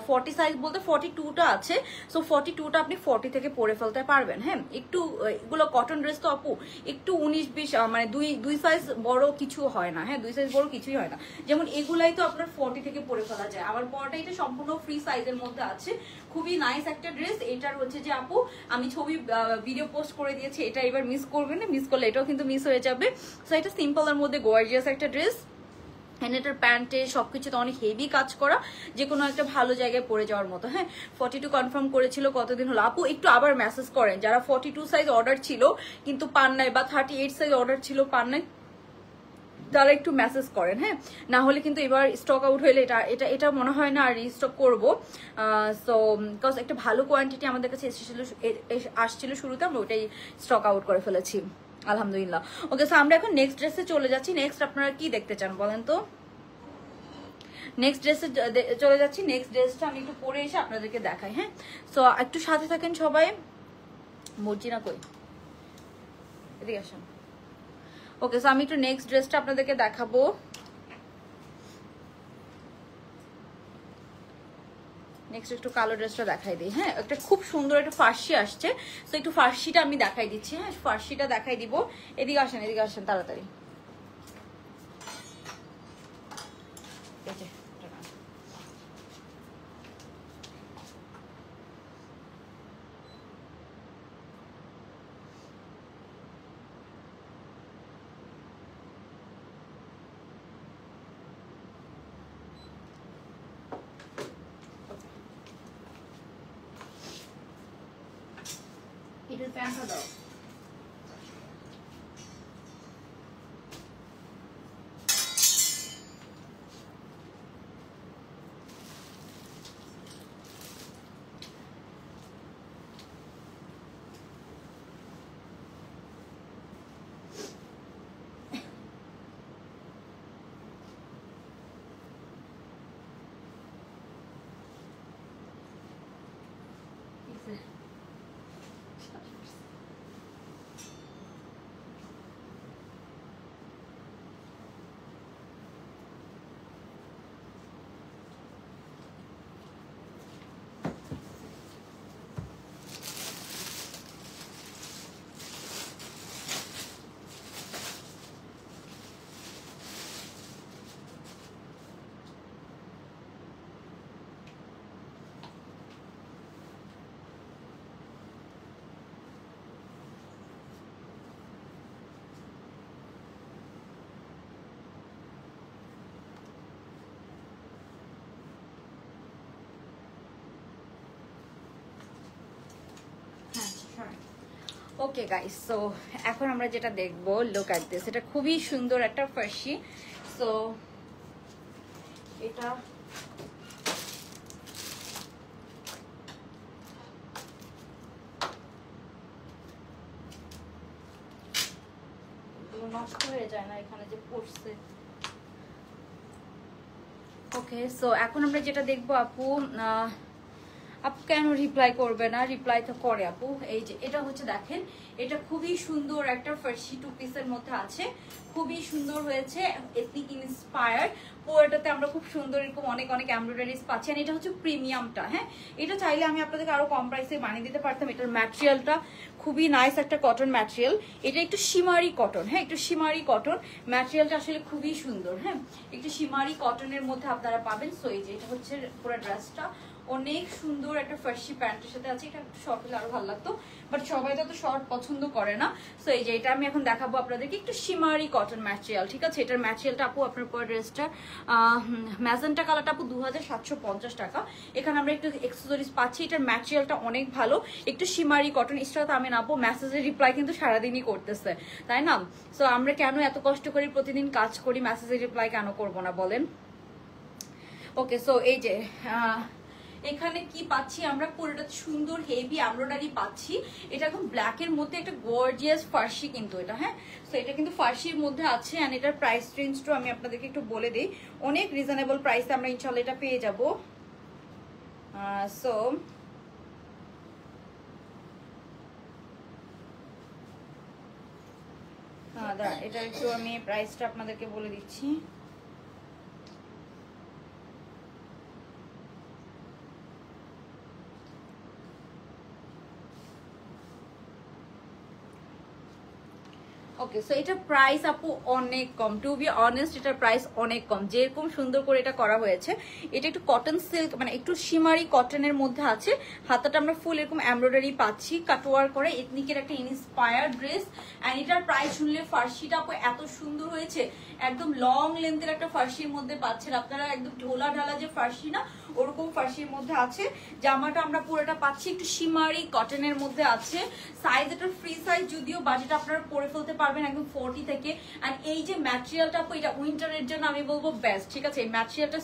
[SPEAKER 1] 40 সাইজ বলতে 42টা আছে। সো 42টা আপনি 40 থেকে পরে ফেলতে পারবেন। হ্যাঁ, একটু এগুলো কটন ড্রেস তো আপু, একটু 19-20 মানে দুই সাইজ বড় কিছু হয় না। হ্যাঁ, দুই সাইজ বড় কিছুই হয় না। যেমন এগুলাই তো আপনার 40 থেকে পরে ফেলা যায়। আবার পরটা এটা সম্পূর্ণ ফ্রি সাইজের মধ্যে আছে, খুবই নাইস একটা ড্রেস। এটার হচ্ছে যে আপু আমি ছবি ভিডিও পোস্ট করে দিয়েছি, এটা এবার মিস করবেন না, মিস করলে এটাও কিন্তু মিস হয়ে যাবে। সো এটা সিম্পলের মধ্যে গর্জিয়াস একটা ড্রেস। এটার প্যান্টে সবকিছুতে অনেক হেভি কাজ করা, যে কোনো একটা ভালো জায়গায় পরে যাওয়ার মতো। হ্যাঁ, 42 কনফার্ম করেছিল কতদিন হলো আপু, একটু আবার মেসেজ করেন যারা 42 সাইজ অর্ডার ছিল কিন্তু পান নাই, বা 38 সাইজ অর্ডার ছিল পান নাই, তারা একটু মেসেজ করেন। হ্যাঁ, না হলে কিন্তু এবার স্টক আউট হলে এটা মনে হয় না আর রিস্টক করবো। সো বিকজ একটা ভালো কোয়ান্টিটি আমাদের কাছে আসছিল শুরুতে, আমরা ওইটাই স্টক আউট করে ফেলেছি আলহামদুলিল্লাহ। ওকে, সো আমরা এখন নেক্সট ড্রেসে চলে যাচ্ছি। নেক্সট আপনারা কি দেখতে চান বলেন তো? নেক্সট ড্রেসে চলে যাচ্ছি। নেক্সট ড্রেসটা আমি একটু পরে এসে আপনাদেরকে দেখাই। হ্যাঁ, সো একটু সাথে থাকেন সবাই। মর্জিনা কই, এদিকে আসেন। ওকে, সো আমি একটু নেক্সট ড্রেসটা আপনাদেরকে দেখাবো। নেক্সট একটু কালো ড্রেসটা দেখাই দিই। হ্যাঁ, একটা খুব সুন্দর একটা ফার্সি আসছে, তো একটু ফার্সিটা আমি দেখাই দিচ্ছি। হ্যাঁ, ফার্সিটা দেখাই দিব। এদিকে আসেন, এদিকে আসেন তাড়াতাড়ি। এটার প্যান্টটা দাও। ওকে গাইস, সো এখন আমরা যেটা দেখবো, লুক এট দিস। এটা খুবই সুন্দর একটা ফার্সি। সো এটা নষ্ট হয়ে যায় না এখানে যে পড়ছে। ওকে, সো এখন আমরা যেটা দেখবো আপু, আপু কেন রিপ্লাই করবে না? রিপ্লাই তো করে আপু। এই যে এটা হচ্ছে দেখেন, এটা খুবই সুন্দর একটা ফার্সি টু পিসের মধ্যে আছে, খুবই সুন্দর হয়েছে, এথনিক ইন্সপায়ার্ড। এটাতে আমরা খুব সুন্দর এরকম অনেক অনেক এমব্রয়ডারিজ পাচ্ছি। আর এটা হচ্ছে প্রিমিয়ামটা। হ্যাঁ, এটা চাইলে আমি আপনাদেরকে আরো কম প্রাইসে বানিয়ে দিতে পারতাম। এটার ম্যাটেরিয়ালটা খুবই নাইস একটা কটন ম্যাটেরিয়াল। এটা একটু শিমারি কটন। হ্যাঁ, একটু শিমারি কটন ম্যাটেরিয়ালটা আসলে খুবই সুন্দর। হ্যাঁ, একটু শিমারি কটনের মধ্যে আপনারা পাবেন। সো এই যে এটা হচ্ছে পুরো ড্রেসটা, অনেক সুন্দর একটা ফার্সি প্যান্টের সাথে আছে। এটা একটু শর্ট হলে আরো ভালো লাগতো, বাট সবাই তো শর্ট পছন্দ করে না। সো এই যে এটা আমি এখন দেখাবো আপনাদেরকে, একটু শিমারি কটন ম্যাটেরিয়াল। ঠিক আছে, এটার ম্যাটেরিয়ালটা আপু আপনার পর ড্রেসটা ম্যাজেন্টা কালারটা আপু 2750 টাকা। এখানে আমরা একটু এক্সেসরিজ পাচ্ছি। এটার ম্যাটেরিয়ালটা অনেক ভালো, একটু শিমারি কটন। ইস্টাতে আমি নাপো মেসেজের রিপ্লাই কিন্তু সারাদিনই করতেছে, তাই না? সো আমরা কেন এত কষ্ট করি, প্রতিদিন কাজ করি, মেসেজের রিপ্লাই কেন করবো না বলেন? ওকে, সো এই যে এখানে কি পাচ্ছি আমরা, পুরোটা সুন্দর হেভি এমব্রয়ডারি পাচ্ছি। এটা এখন ব্ল্যাকের মধ্যে একটা গর্জিয়াস ফার্সি কিন্তু এটা, হ্যাঁ। সো এটা কিন্তু ফার্সির মধ্যে আছে, অ্যান্ড এটার প্রাইস রেঞ্জটাও আমি আপনাদেরকে একটু বলে দিই। অনেক রিজনেবল প্রাইসে আমরা ইনশাল্লাহ এটা পেয়ে যাব। সো এটা একটু আমি প্রাইসটা আপনাদেরকে বলে দিচ্ছি। ওকে, সো এটা প্রাইস আপু অনেক কম, টু বি অনেস্ট এটার প্রাইস অনেক কম। যেরকম সুন্দর করে এটা করা হয়েছে, এটা একটু কটন সিল্ক মানে একটু শিমারি কটনের মধ্যে আছে। হাতাটা আমরা ফুল এরকম এমব্রয়ডারি পাচ্ছি, কাটওয়ার করে এথনিকের একটা ইন্সপায়ার্ড ড্রেস। অ্যান্ড এটার প্রাইস শুনলে ফার্সিটা আপু এত সুন্দর হয়েছে, একদম লং লেন্থের একটা ফার্সির মধ্যে পাচ্ছেন আপনারা, একদম ঢোলা ঢালা যে ফার্সি না ওরকম ফার্সির মধ্যে আছে। জামাটা আমরা পুরোটা পাচ্ছি একটু শিমারি কটনের মধ্যে আছে। সাইজ এটার ফ্রি সাইজ, যদিও বাজেট আপনারা পরে ফেলতে পারবেন একদম 40 থেকে। এন্ড এই যে ম্যাটেরিয়ালটা আপু এটা উইন্টারের জন্য আমি বলবো বেস্ট, ঠিক আছে। এই ম্যাটেরিয়ালটা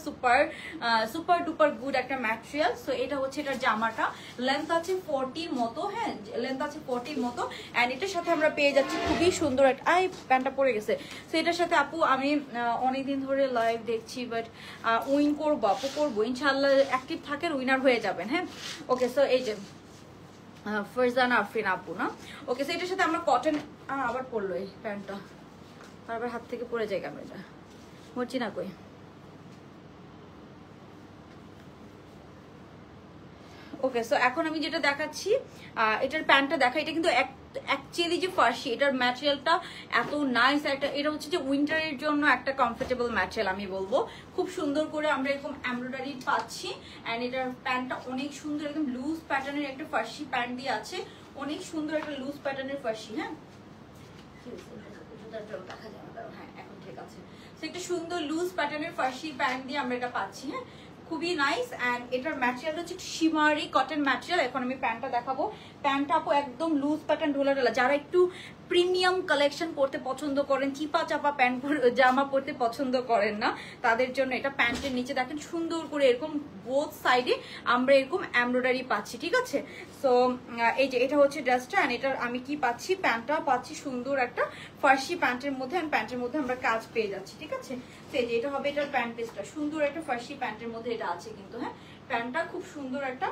[SPEAKER 1] সুপার ডুপার গুড একটা ম্যাটেরিয়াল। সো এটা হচ্ছে এটার জামাটা, লেন্থ আছে 40 মতো, হ্যাঁ লেন্থ আছে 40 মতো। এন্ড এটার সাথে আমরা পেয়ে যাচ্ছি খুবই সুন্দর একটা প্যান্টটা পরে গেছে। সো এটার সাথে আপু আমি অনেকদিন ধরে লাইভ দেখছি, বাট উইন করবো আপু, করবো ইনশাল্লাহ, অ্যাক্টিভ থাকেন উইনার হয়ে যাবেন, হ্যাঁ। ওকে, সো এই যে ফারজানা আফরিন আপু না। ওকে, সো এটার সাথে আমরা কটন, আবার পরলো এই প্যান্টটা, বারবার হাত থেকে পড়ে যায় ক্যামেরাটা, মরছি না কই। ওকে, সো এখন আমি যেটা দেখাচ্ছি এটার প্যান্টটা দেখা, এটা কিন্তু অ্যাকচুয়ালি যে ফার্সি এটার ম্যাটেরিয়ালটা এত নাইস, এটা হচ্ছে যে উইন্টারের জন্য একটা কমফোর্টেবল ম্যাটেরিয়াল আমি বলবো। খুব সুন্দর করে আমরা এরকম এমব্রয়ডারি পাচ্ছি। অ্যান্ড এটার প্যান্টটা অনেক সুন্দর, একদম লুজ প্যাটার্নের একটা ফার্সি প্যান্ট দিয়ে আছে, অনেক সুন্দর একটা লুজ প্যাটার্নের ফার্সি, হ্যাঁ দেখা যায় না, হ্যাঁ এখন ঠিক আছে। সো একটা সুন্দর লুজ প্যাটার্নের ফার্সি প্যান্ট দিয়ে আমরা এটা পাচ্ছি, হ্যাঁ খুবই নাইস। অ্যান্ড এটার ম্যাটেরিয়াল হচ্ছে শিমারি কটন ম্যাটেরিয়াল। এখন আমি প্যান্টটা দেখাবো, প্যান্টটা আপু একদম লুজ প্যাটার্ন ঢোলা ঢোলা। যারা একটু প্রিমিয়াম কালেকশন পরতে পছন্দ করেন, চিপা চাপা প্যান্ট জামা পরতে পছন্দ করেন না, তাদের জন্য এটা। প্যান্টের নিচে দেখেন সুন্দর করে এরকম বোথ সাইডে আমরা এরকম এমব্রয়ডারি পাচ্ছি, ঠিক আছে। সো এই যে এটা হচ্ছে ড্রেসটা। অ্যান্ড এটার আমি কি পাচ্ছি, প্যান্টটা পাচ্ছি সুন্দর একটা ফার্সি প্যান্টের মধ্যে। অ্যান্ড প্যান্টের মধ্যে আমরা কাজ পেয়ে যাচ্ছি, ঠিক আছে। তো এই যে এটা হবে এটার প্যান্ট পিসটা, সুন্দর একটা ফার্সি প্যান্টের মধ্যে এটা আছে কিন্তু, হ্যাঁ প্যান্টটা খুব সুন্দর একটা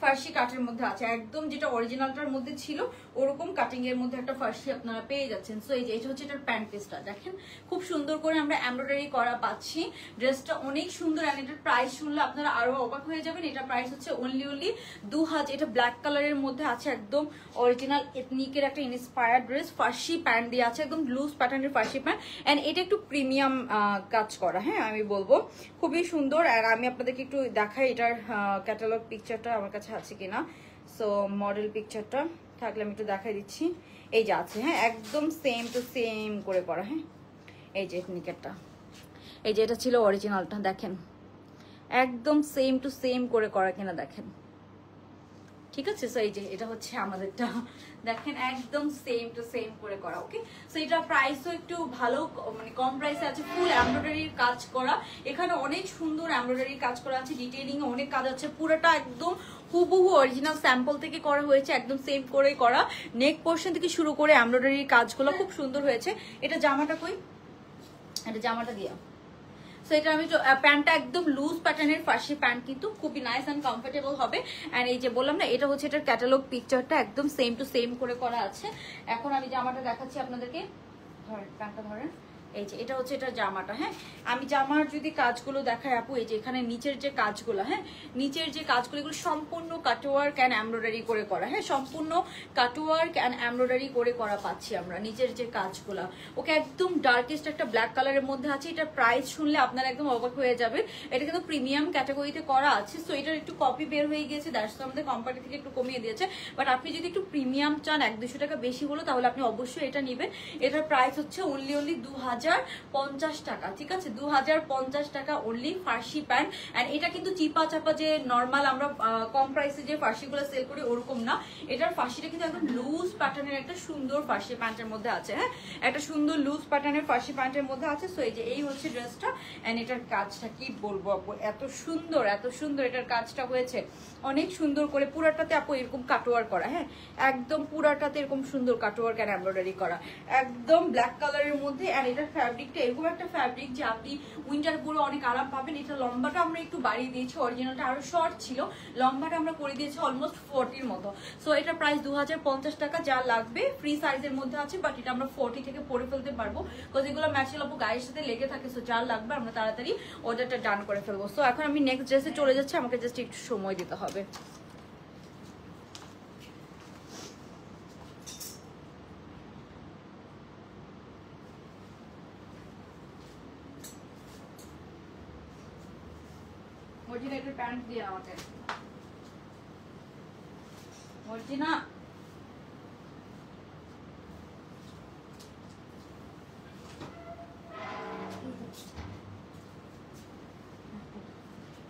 [SPEAKER 1] ফার্সি কাটের মধ্যে আছে, একদম যেটা অরিজিনালটার মধ্যে ছিল ওরকম কাটিং এর মধ্যে একটা ফার্সি আপনারা পেয়ে যাচ্ছেন। সো এই যে এটা হচ্ছে এটার প্যান্ট পিসটা, দেখেন খুব সুন্দর করে আমরা এমব্রয়ডারি করা পাচ্ছি। ড্রেসটা অনেক সুন্দর। অ্যান্ড এটার প্রাইস শুনলে আপনারা আরো অবাক হয়ে যাবেন। এটা প্রাইস হচ্ছে অনলি 2000। এটা ব্ল্যাক কালারের মধ্যে আছে, একদম অরিজিনাল এথনিকের একটা ইন্সপায়ার্ড ড্রেস, ফার্সি প্যান্ট দিয়ে আছে, একদম লুজ প্যাটার্নের ফার্সি প্যান্ট। অ্যান্ড এটা একটু প্রিমিয়াম কাজ করা, হ্যাঁ আমি বলবো খুবই সুন্দর। আর আমি আপনাদেরকে একটু দেখাই এটার ক্যাটালগ পিকচারটা আমার কাছে আছে কিনা। সো মডেল পিকচারটা থাকলে আমি একটু দেখাই দিচ্ছি। এই যে আছে, হ্যাঁ একদম সেম টু সেম করে করা, হ্যাঁ এই যে এথনিকেরটা, এই যে এটা ছিল অরিজিনালটা, দেখেন একদম সেম টু সেম করে করা কিনা দেখেন, ঠিক আছে। সো এই যে এটা হচ্ছে আমাদেরটা, দেখেন একদম সেম টু সেম করে করা। ওকে, সো এটা প্রাইসও একটু ভালো, মানে কম প্রাইসে আছে, ফুল এমব্রয়ডারির কাজ করা। এখানে অনেক সুন্দর এমব্রয়ডারির কাজ করা আছে, ডিটেইলিং এ অনেক কাজ আছে। পুরোটা একদম হুবহু অরিজিনাল স্যাম্পল থেকে করা হয়েছে, একদম সেম করে করা। নেক পোর্শন থেকে শুরু করে এমব্রয়ডারির কাজগুলো খুব সুন্দর হয়েছে। এটা জামাটা কই, এটা জামাটা দিয়া। সো এটা আমি প্যান্টটা একদম লুজ প্যাটার্নের ফার্সি প্যান্ট, কিন্তু খুবই নাইস অ্যান্ড কমফোর্টেবল হবে। অ্যান্ড এই যে বললাম না, এটা হচ্ছে এটার ক্যাটালগ পিকচারটা, একদম সেম টু সেম করে করা আছে। এখন আমি জামাটা দেখাচ্ছি আপনাদেরকে, ধরেন প্যান্টটা ধরেন, এই যে এটা হচ্ছে এটা জামাটা, হ্যাঁ আমি জামার যদি কাজগুলো দেখাই আপু, এই যে এখানে নিচের যে কাজগুলো, হ্যাঁ নিচের যে কাজগুলো এগুলো সম্পূর্ণ কাটওয়ার্ক অ্যান্ড এমব্রয়ডারি করে করা, হ্যাঁ সম্পূর্ণ কাটওয়ার্ক অ্যান্ড এমব্রয়ডারি করে করা পাচ্ছি আমরা নিচের যে কাজগুলো। ওকে, একদম ডার্কেস্ট একটা ব্ল্যাক কালারের মধ্যে আছে। এটার প্রাইস শুনলে আপনারা একদম অবাক হয়ে যাবে, এটা কিন্তু প্রিমিয়াম ক্যাটাগরিতে করা আছে। সো এটার একটু কপি বের হয়ে গিয়েছে, দ্যাটস আমাদের কোম্পানি থেকে একটু কমিয়ে দিয়েছে। বাট আপনি যদি একটু প্রিমিয়াম চান, 100-200 টাকা বেশি হলো, তাহলে আপনি অবশ্যই এটা নেবেন। এটার প্রাইস হচ্ছে অনলি 2000 2050 টাকা, ঠিক আছে? 2050 টাকা অনলি ফার্সি প্যান্ট। এন্ড এটা কিন্তু চিপা চাপা যে নর্মাল আমরা কম প্রাইসে যে ফার্সিগুলো সেল করি ওরকম না, এটার ফার্সিটা কিন্তু একদম লুজ প্যাটার্নের একটা সুন্দর ফার্সি প্যান্টের মধ্যে আছে। হ্যাঁ, একটা সুন্দর লুজ প্যাটার্নের ফার্সি প্যান্টের মধ্যে আছে। সো এই যে এই হচ্ছে ড্রেসটা। এন্ড এটার কাজটা কি বলবো আপু, এত সুন্দর এত সুন্দর এটার কাজটা হয়েছে, অনেক সুন্দর করে পুরাটাতে আপু এরকম কাটওয়ার করা। হ্যাঁ, একদম পুরাটাতে এরকম সুন্দর কাটওয়ার্ক আর এমব্রয়ডারি করা, একদম ব্ল্যাক কালারের মধ্যে। আর এটার ফ্যাব্রিকটা এরকম একটা ফ্যাব্রিক যে আপনি উইন্টার পরে অনেক আরাম পাবেন। এটা লম্বাটা আমরা একটু বাড়িয়ে দিয়েছি, অরিজিনালটা আরো শর্ট ছিল, লম্বাটা আমরা করে দিয়েছি অলমোস্ট 40-র মতো। সো এটা প্রাইস 2050 টাকা। যা লাগবে ফ্রি সাইজের মধ্যে আছে, বাট এটা আমরা 40 থেকে পরে ফেলতে পারবো, বিকজ এগুলো ম্যাচিং আপু গায়ের সাথে লেগে থাকে। সো যা লাগবে আমরা তাড়াতাড়ি অর্ডারটা ডান করে ফেলবো। সো এখন আমি নেক্সট ড্রেসে চলে যাচ্ছি, আমাকে জাস্ট একটু সময় দিতে হবে। মর্জিনা একটু প্যান্ট দিয়ে আমাকে, মর্জিনা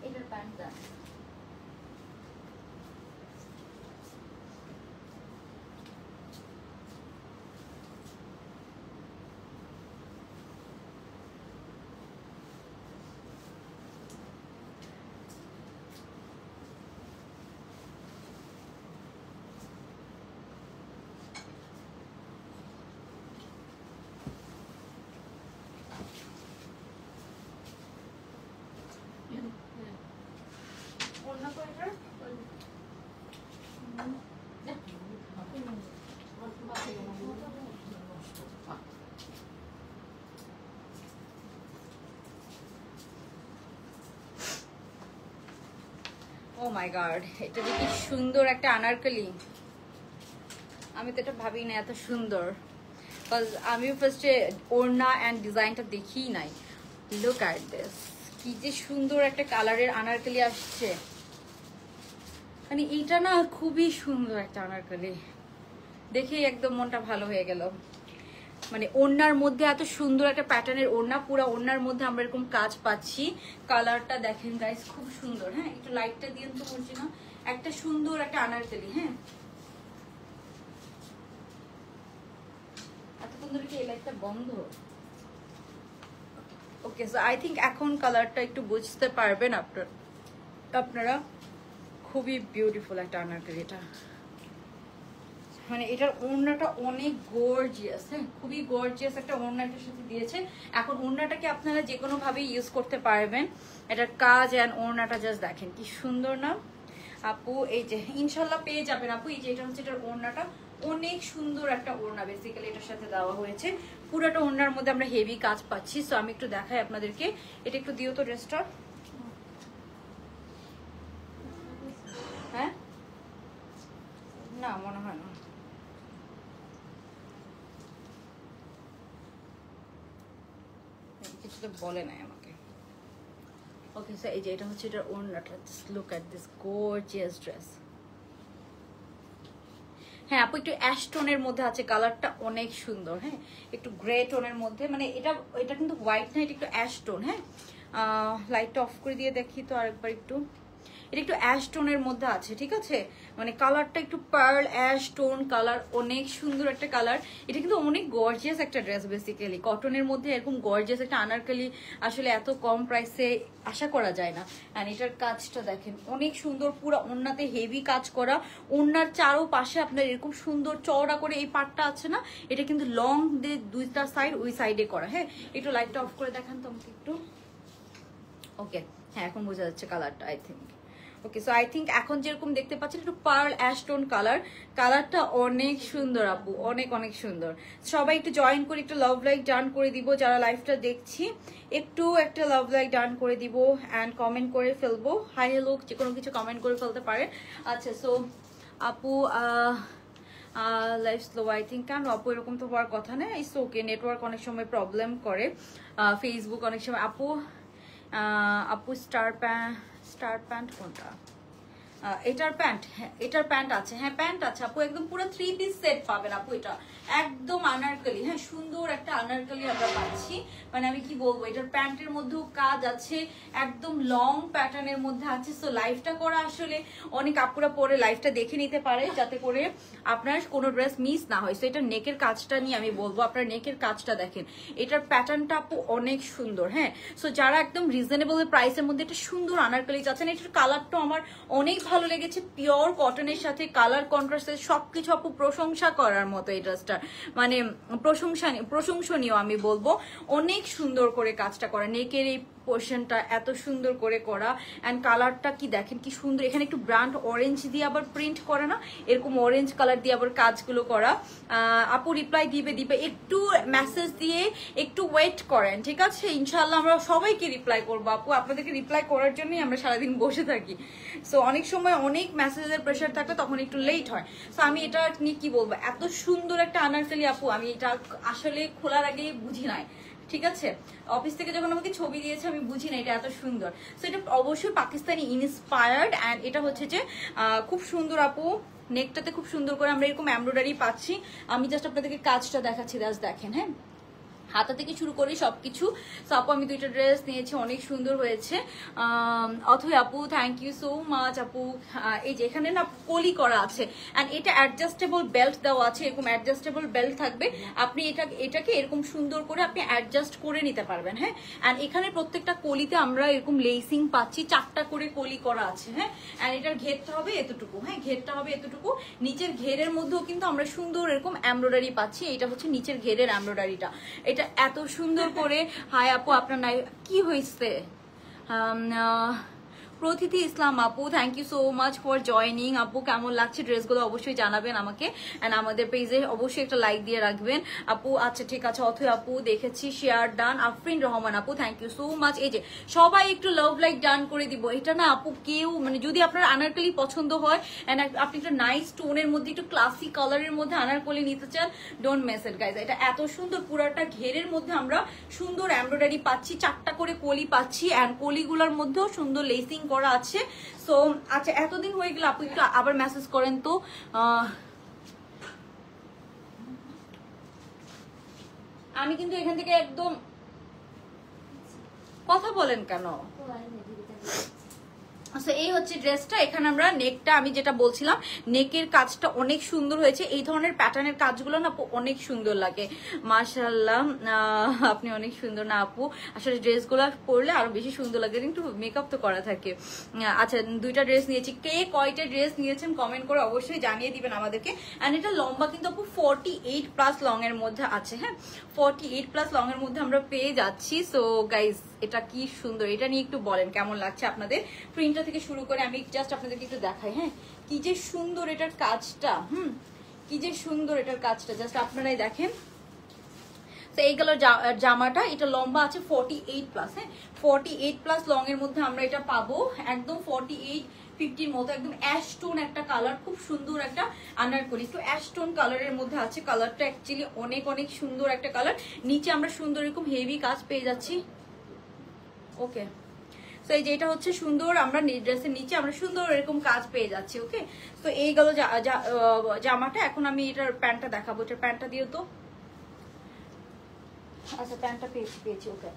[SPEAKER 1] এটার প্যান্ট দেন। ও মাই গড, এটা যে কি সুন্দর একটা আনারকলি, আমি তো এটা ভাবি না এত সুন্দর, বিকজ আমি ফার্স্টে ওড়না অ্যান্ড ডিজাইনটা দেখিই নাই। লুক এট দিস, কি যে সুন্দর একটা কালারের আনারকলি আসছে, মানে এটা না খুবই সুন্দর একটা আনারকলি, দেখেই একদম মনটা ভালো হয়ে গেল। মানে ওড়নার মধ্যে এত সুন্দর একটা প্যাটার্নের ওড়না, পুরো ওড়নার মধ্যে আমরা এরকম কাজ পাচ্ছি। কালারটা দেখেন গাইস, খুব সুন্দর। হ্যাঁ, একটু লাইটটা দিয়ে তো বলছি না, একটা সুন্দর একটা আনারকলি। হ্যাঁ, এতক্ষণ ধরে কি এই লাইটটা বন্ধ? ওকে, সো আই থিঙ্ক এখন কালারটা একটু বুঝতে পারবেন আপনারা। খুবই বিউটিফুল একটা আনারকলি এটা, মানে এটার ওড়নাটা অনেক গর্জিয়াস। হ্যাঁ, খুবই গর্জিয়াস একটা ওড়না এটার সাথে দিয়েছে। এখন ওড়নাটাকে আপনারা যে কোনো ভাবে ইউজ করতে পারবেন। এটার কাজ এন্ড ওড়নাটা জাস্ট দেখেন কি সুন্দর না আপু? এই যে ইনশাল্লাহ পেয়ে যাবেন আপু। এই যে এটা হচ্ছে এটার ওড়নাটা, অনেক সুন্দর একটা ওড়না বেসিক্যালি এটার সাথে দেওয়া হয়েছে। পুরোটা ওড়নার মধ্যে আমরা হেভি কাজ পাচ্ছি। সো আমি একটু দেখাই আপনাদেরকে, এটা একটু দিও তো ড্রেসটা। হ্যাঁ, না মনে হয় না, কিছু তো বলে নাই আমাকে। ওকে, সো এই যে এটা হচ্ছে এটার ওড়নাটা, just look at this gorgeous dress. হ্যাঁ আপু, একটু অ্যাশ টোনের মধ্যে আছে, কালারটা অনেক সুন্দর। হ্যাঁ, একটু গ্রে টোনের মধ্যে, মানে এটা কিন্তু হোয়াইট না, এটা একটু অ্যাশ টোন। হ্যাঁ, লাইটটা অফ করে দিয়ে দেখি তো আরেকবার একটু। এটা একটু অ্যাশ টোনের মধ্যে আছে, ঠিক আছে? মানে কালারটা একটু পার্ল অ্যাশ টোন কালার, অনেক সুন্দর একটা কালার। এটা কিন্তু অনেক গর্জিয়াস একটা ড্রেস বেসিক্যালি, কটনের মধ্যে এরকম গর্জিয়াস একটা আনারকলি আসলে এত কম প্রাইসে আশা করা যায় না। অ্যান্ড এটার কাজটা দেখেন অনেক সুন্দর, পুরো ওড়নাতে হেভি কাজ করা। ওড়নার চারোপাশে আপনার এরকম সুন্দর চওড়া করে এই পার্টটা আছে না, এটা কিন্তু লং দিয়ে দুইটা সাইড ওই সাইডে করা। হ্যাঁ, একটু লাইটটা অফ করে দেখান তো আমাকে একটু। ওকে, হ্যাঁ এখন বোঝা যাচ্ছে কালারটা I think. Okay, so I think এখন যেরকম দেখতে পাচ্ছেন একটু পার্ল অ্যাশ টোন কালার, কালারটা অনেক সুন্দর আপু, অনেক অনেক সুন্দর। সবাই একটু জয়েন করে একটু লাভ লাইক ডান করে দিব, যারা লাইভটা দেখছি একটু একটা লাভ লাইক ডান করে দিব অ্যান্ড কমেন্ট করে ফেলবো। হাই হ্যালো যে কোনো কিছু কমেন্ট করে ফেলতে পারেন। আচ্ছা, সো আপু লাইফ স্লো আই থিঙ্ক, কেন আপু এরকম তো হওয়ার কথা না। ইটস ওকে, নেটওয়ার্ক অনেক সময় প্রবলেম করে, ফেসবুক অনেক সময়। আপু স্টার প্যান্ট কোনটা? এটার প্যান্ট, হ্যাঁ এটার প্যান্ট আছে, হ্যাঁ প্যান্ট আছে আপু, একদম পুরো 3 পিস সেট পাবেন আপু। এটা একদম আনারকলি, হ্যাঁ সুন্দর একটা আনারকলি আমরা পাচ্ছি। মানে আমি কি বলবো, এটার প্যান্টের মধ্যেও কাজ আছে, একদম লং প্যাটার্নের মধ্যে আছে। সো লাইফটা করা আসলে অনেক আপুরা পরে লাইফটা দেখে নিতে পারে, যাতে করে আপনার কোনো ড্রেস মিস না হয়। সো এটার নেকের কাজটা নিয়ে আমি বলবো, আপনার নেকের কাজটা দেখেন, এটার প্যাটার্নটা আপু অনেক সুন্দর। হ্যাঁ সো যারা একদম রিজনেবল প্রাইসের মধ্যে একটা সুন্দর আনারকলি চাচ্ছেন, এটার কালারটা আমার অনেক ভালো লেগেছে, পিওর কটনের সাথে কালার কন্ট্রাস্টের সবকিছু আপু প্রশংসা করার মতো। এই ড্রেসটা মানে প্রশংসনীয় আমি বলবো, অনেক সুন্দর করে কাজটা করা, নেকের এই পোর্শনটা এত সুন্দর করে করা। অ্যান্ড কালারটা কি দেখেন কি সুন্দর, এখানে একটু ব্রান্ড অরেঞ্জ দিয়ে আবার প্রিন্ট করা না, এরকম অরেঞ্জ কালার দিয়ে আবার কাজগুলো করা। আপু রিপ্লাই দিবে একটু মেসেজ দিয়ে একটু ওয়েট করেন, ঠিক আছে? ইনশাল্লাহ আমরা সবাইকে রিপ্লাই করবো আপু, আপনাদেরকে রিপ্লাই করার জন্যই আমরা সারাদিন বসে থাকি। সো অনেক সময় অনেক মেসেজের প্রেশার থাকে, তখন একটু লেট হয়। সো আমি এটা নিয়ে কি বলবো, এত সুন্দর একটা আনারকলি আপু, আমি এটা আসলে খোলার আগে বুঝি নাই, ঠিক আছে? অফিস থেকে যখন আমাকে ছবি দিয়েছে আমি বুঝি না এটা এত সুন্দর। সো এটা অবশ্যই পাকিস্তানি ইন্সপায়ার্ড। অ্যান্ড এটা হচ্ছে যে খুব সুন্দর আপু, নেকটাতে খুব সুন্দর করে আমরা এরকম এমব্রয়ডারি পাচ্ছি। আমি জাস্ট আপনাদেরকে কাজটা দেখাচ্ছি, জাস্ট দেখেন। হ্যাঁ হাতা থেকে শুরু করে সবকিছু। সো আপু আমি দুইটা ড্রেস নিয়েছি, অনেক সুন্দর হয়েছে। অথই আপু থ্যাংক ইউ সো মাচ আপু। এই যে এখানে না কলি করা আছে, অ্যান্ড এটা অ্যাডজাস্টেবল বেল্ট দেওয়া আছে, এরকম অ্যাডজাস্টেবল বেল্ট থাকবে, আপনি এটাকে এরকম সুন্দর করে আপনি অ্যাডজাস্ট করে নিতে পারবেন। হ্যাঁ অ্যান্ড এখানে প্রত্যেকটা কলিতে আমরা এরকম লেসিং পাচ্ছি, 4টা করে কলি করা আছে। হ্যাঁ অ্যান্ড এটার ঘেরটা হবে এতটুকু, হ্যাঁ ঘেরটা হবে এতটুকু। নিচের ঘেরের মধ্যেও কিন্তু আমরা সুন্দর এরকম এমব্রয়ডারি পাচ্ছি, এটা হচ্ছে নিচের ঘেরের এমব্রয়ডারিটা। এটা এত সুন্দর করে। হাই আপু আপনার নাই কি হয়েছে? প্রতিথি ইসলাম আপু thank you so much for joining. আপু কেমন লাগছে ড্রেসগুলো অবশ্যই জানাবেন আমাকে, অ্যান্ড আমাদের পেজে অবশ্যই একটা লাইক দিয়ে রাখবেন আপু। আচ্ছা ঠিক আছে, অথই আপু দেখেছি, শেয়ার ডান। আফরিন রহমান আপু থ্যাংক ইউ সো মাচ। এই যে সবাই একটু লাভ লাইক ডান করে দিব। এটা না আপু কেউ মানে যদি আপনার আনারকলি পছন্দ হয় অ্যান্ড আপনি একটা নাইস টোনের মধ্যে একটু ক্লাসিক কালারের মধ্যে আনারকলি নিতে চান, ডোন্ট মিস ইট গাইজ। এটা এত সুন্দর, পুরাটা ঘেরের মধ্যে আমরা সুন্দর এমব্রয়ডারি পাচ্ছি, 4টা করে কলি পাচ্ছি, অ্যান্ড কলিগুলোর মধ্যেও সুন্দর লেসিং করা আছে। সো আচ্ছা এতদিন হয়ে গেল আপু, একটু আবার মেসেজ করেন তো। আমি কিন্তু এখান থেকে একদম কথা বলেন কেন? আচ্ছা এই হচ্ছে ড্রেসটা। এখানে আমরা নেকটা, আমি যেটা বলছিলাম নেকের কাজটা অনেক সুন্দর হয়েছে, এই ধরনের প্যাটার্নের কাজগুলো না অনেক সুন্দর লাগে। মাশাআল্লাহ আপনি অনেক সুন্দর না আপু, আসলে ড্রেসগুলো পরলে আরো বেশি সুন্দর লাগে, কিন্তু মেকআপ তো করা থাকে। আচ্ছা দুইটা ড্রেস নিয়েছি, কে কয়টা ড্রেস নিয়েছেন কমেন্ট করে অবশ্যই জানিয়ে দিবেন আমাদেরকে। অ্যান্ড এটা লম্বা কিন্তু আপু 48+ লং এর মধ্যে আছে। হ্যাঁ 48+ লং এর মধ্যে আমরা পেয়ে যাচ্ছি। সো গাইজ এটা কি সুন্দর, এটা নিয়ে একটু বলেন কেমন লাগছে আপনাদের। প্রিন্টটা থেকে শুরু করে আমি জাস্ট আপনাদেরকে একটু দেখাই। হ্যাঁ কি যে সুন্দর এটার কাজটা, কি যে সুন্দর এটার কাজটা, জাস্ট আপনারাই দেখেন। তো এই গেল জামাটা, এটা লম্বা আছে 48+। হ্যাঁ 48+ লং এর মধ্যে আমরা এটা পাবো, একদম 48-50 মতো, একদম অ্যাশ টোন একটা কালার, খুব সুন্দর একটা আনারকলি, একটু অ্যাশ টোন কালারের মধ্যে আছে। কালারটা অ্যাকচুয়ালি অনেক অনেক সুন্দর একটা কালার। নিচে আমরা সুন্দর এরকম হেভি কাজ পেয়ে যাচ্ছি। ওকে তো এই যে এটা হচ্ছে সুন্দর, আমরা ড্রেসের নিচে আমরা সুন্দর এরকম কাজ পেয়ে যাচ্ছি। ওকে তো এই গেল জামাটা। এখন আমি এটার প্যান্টটা দেখাবো, এটার প্যান্টটা দিও তো। আচ্ছা প্যান্টটা পেয়েছি। ওকে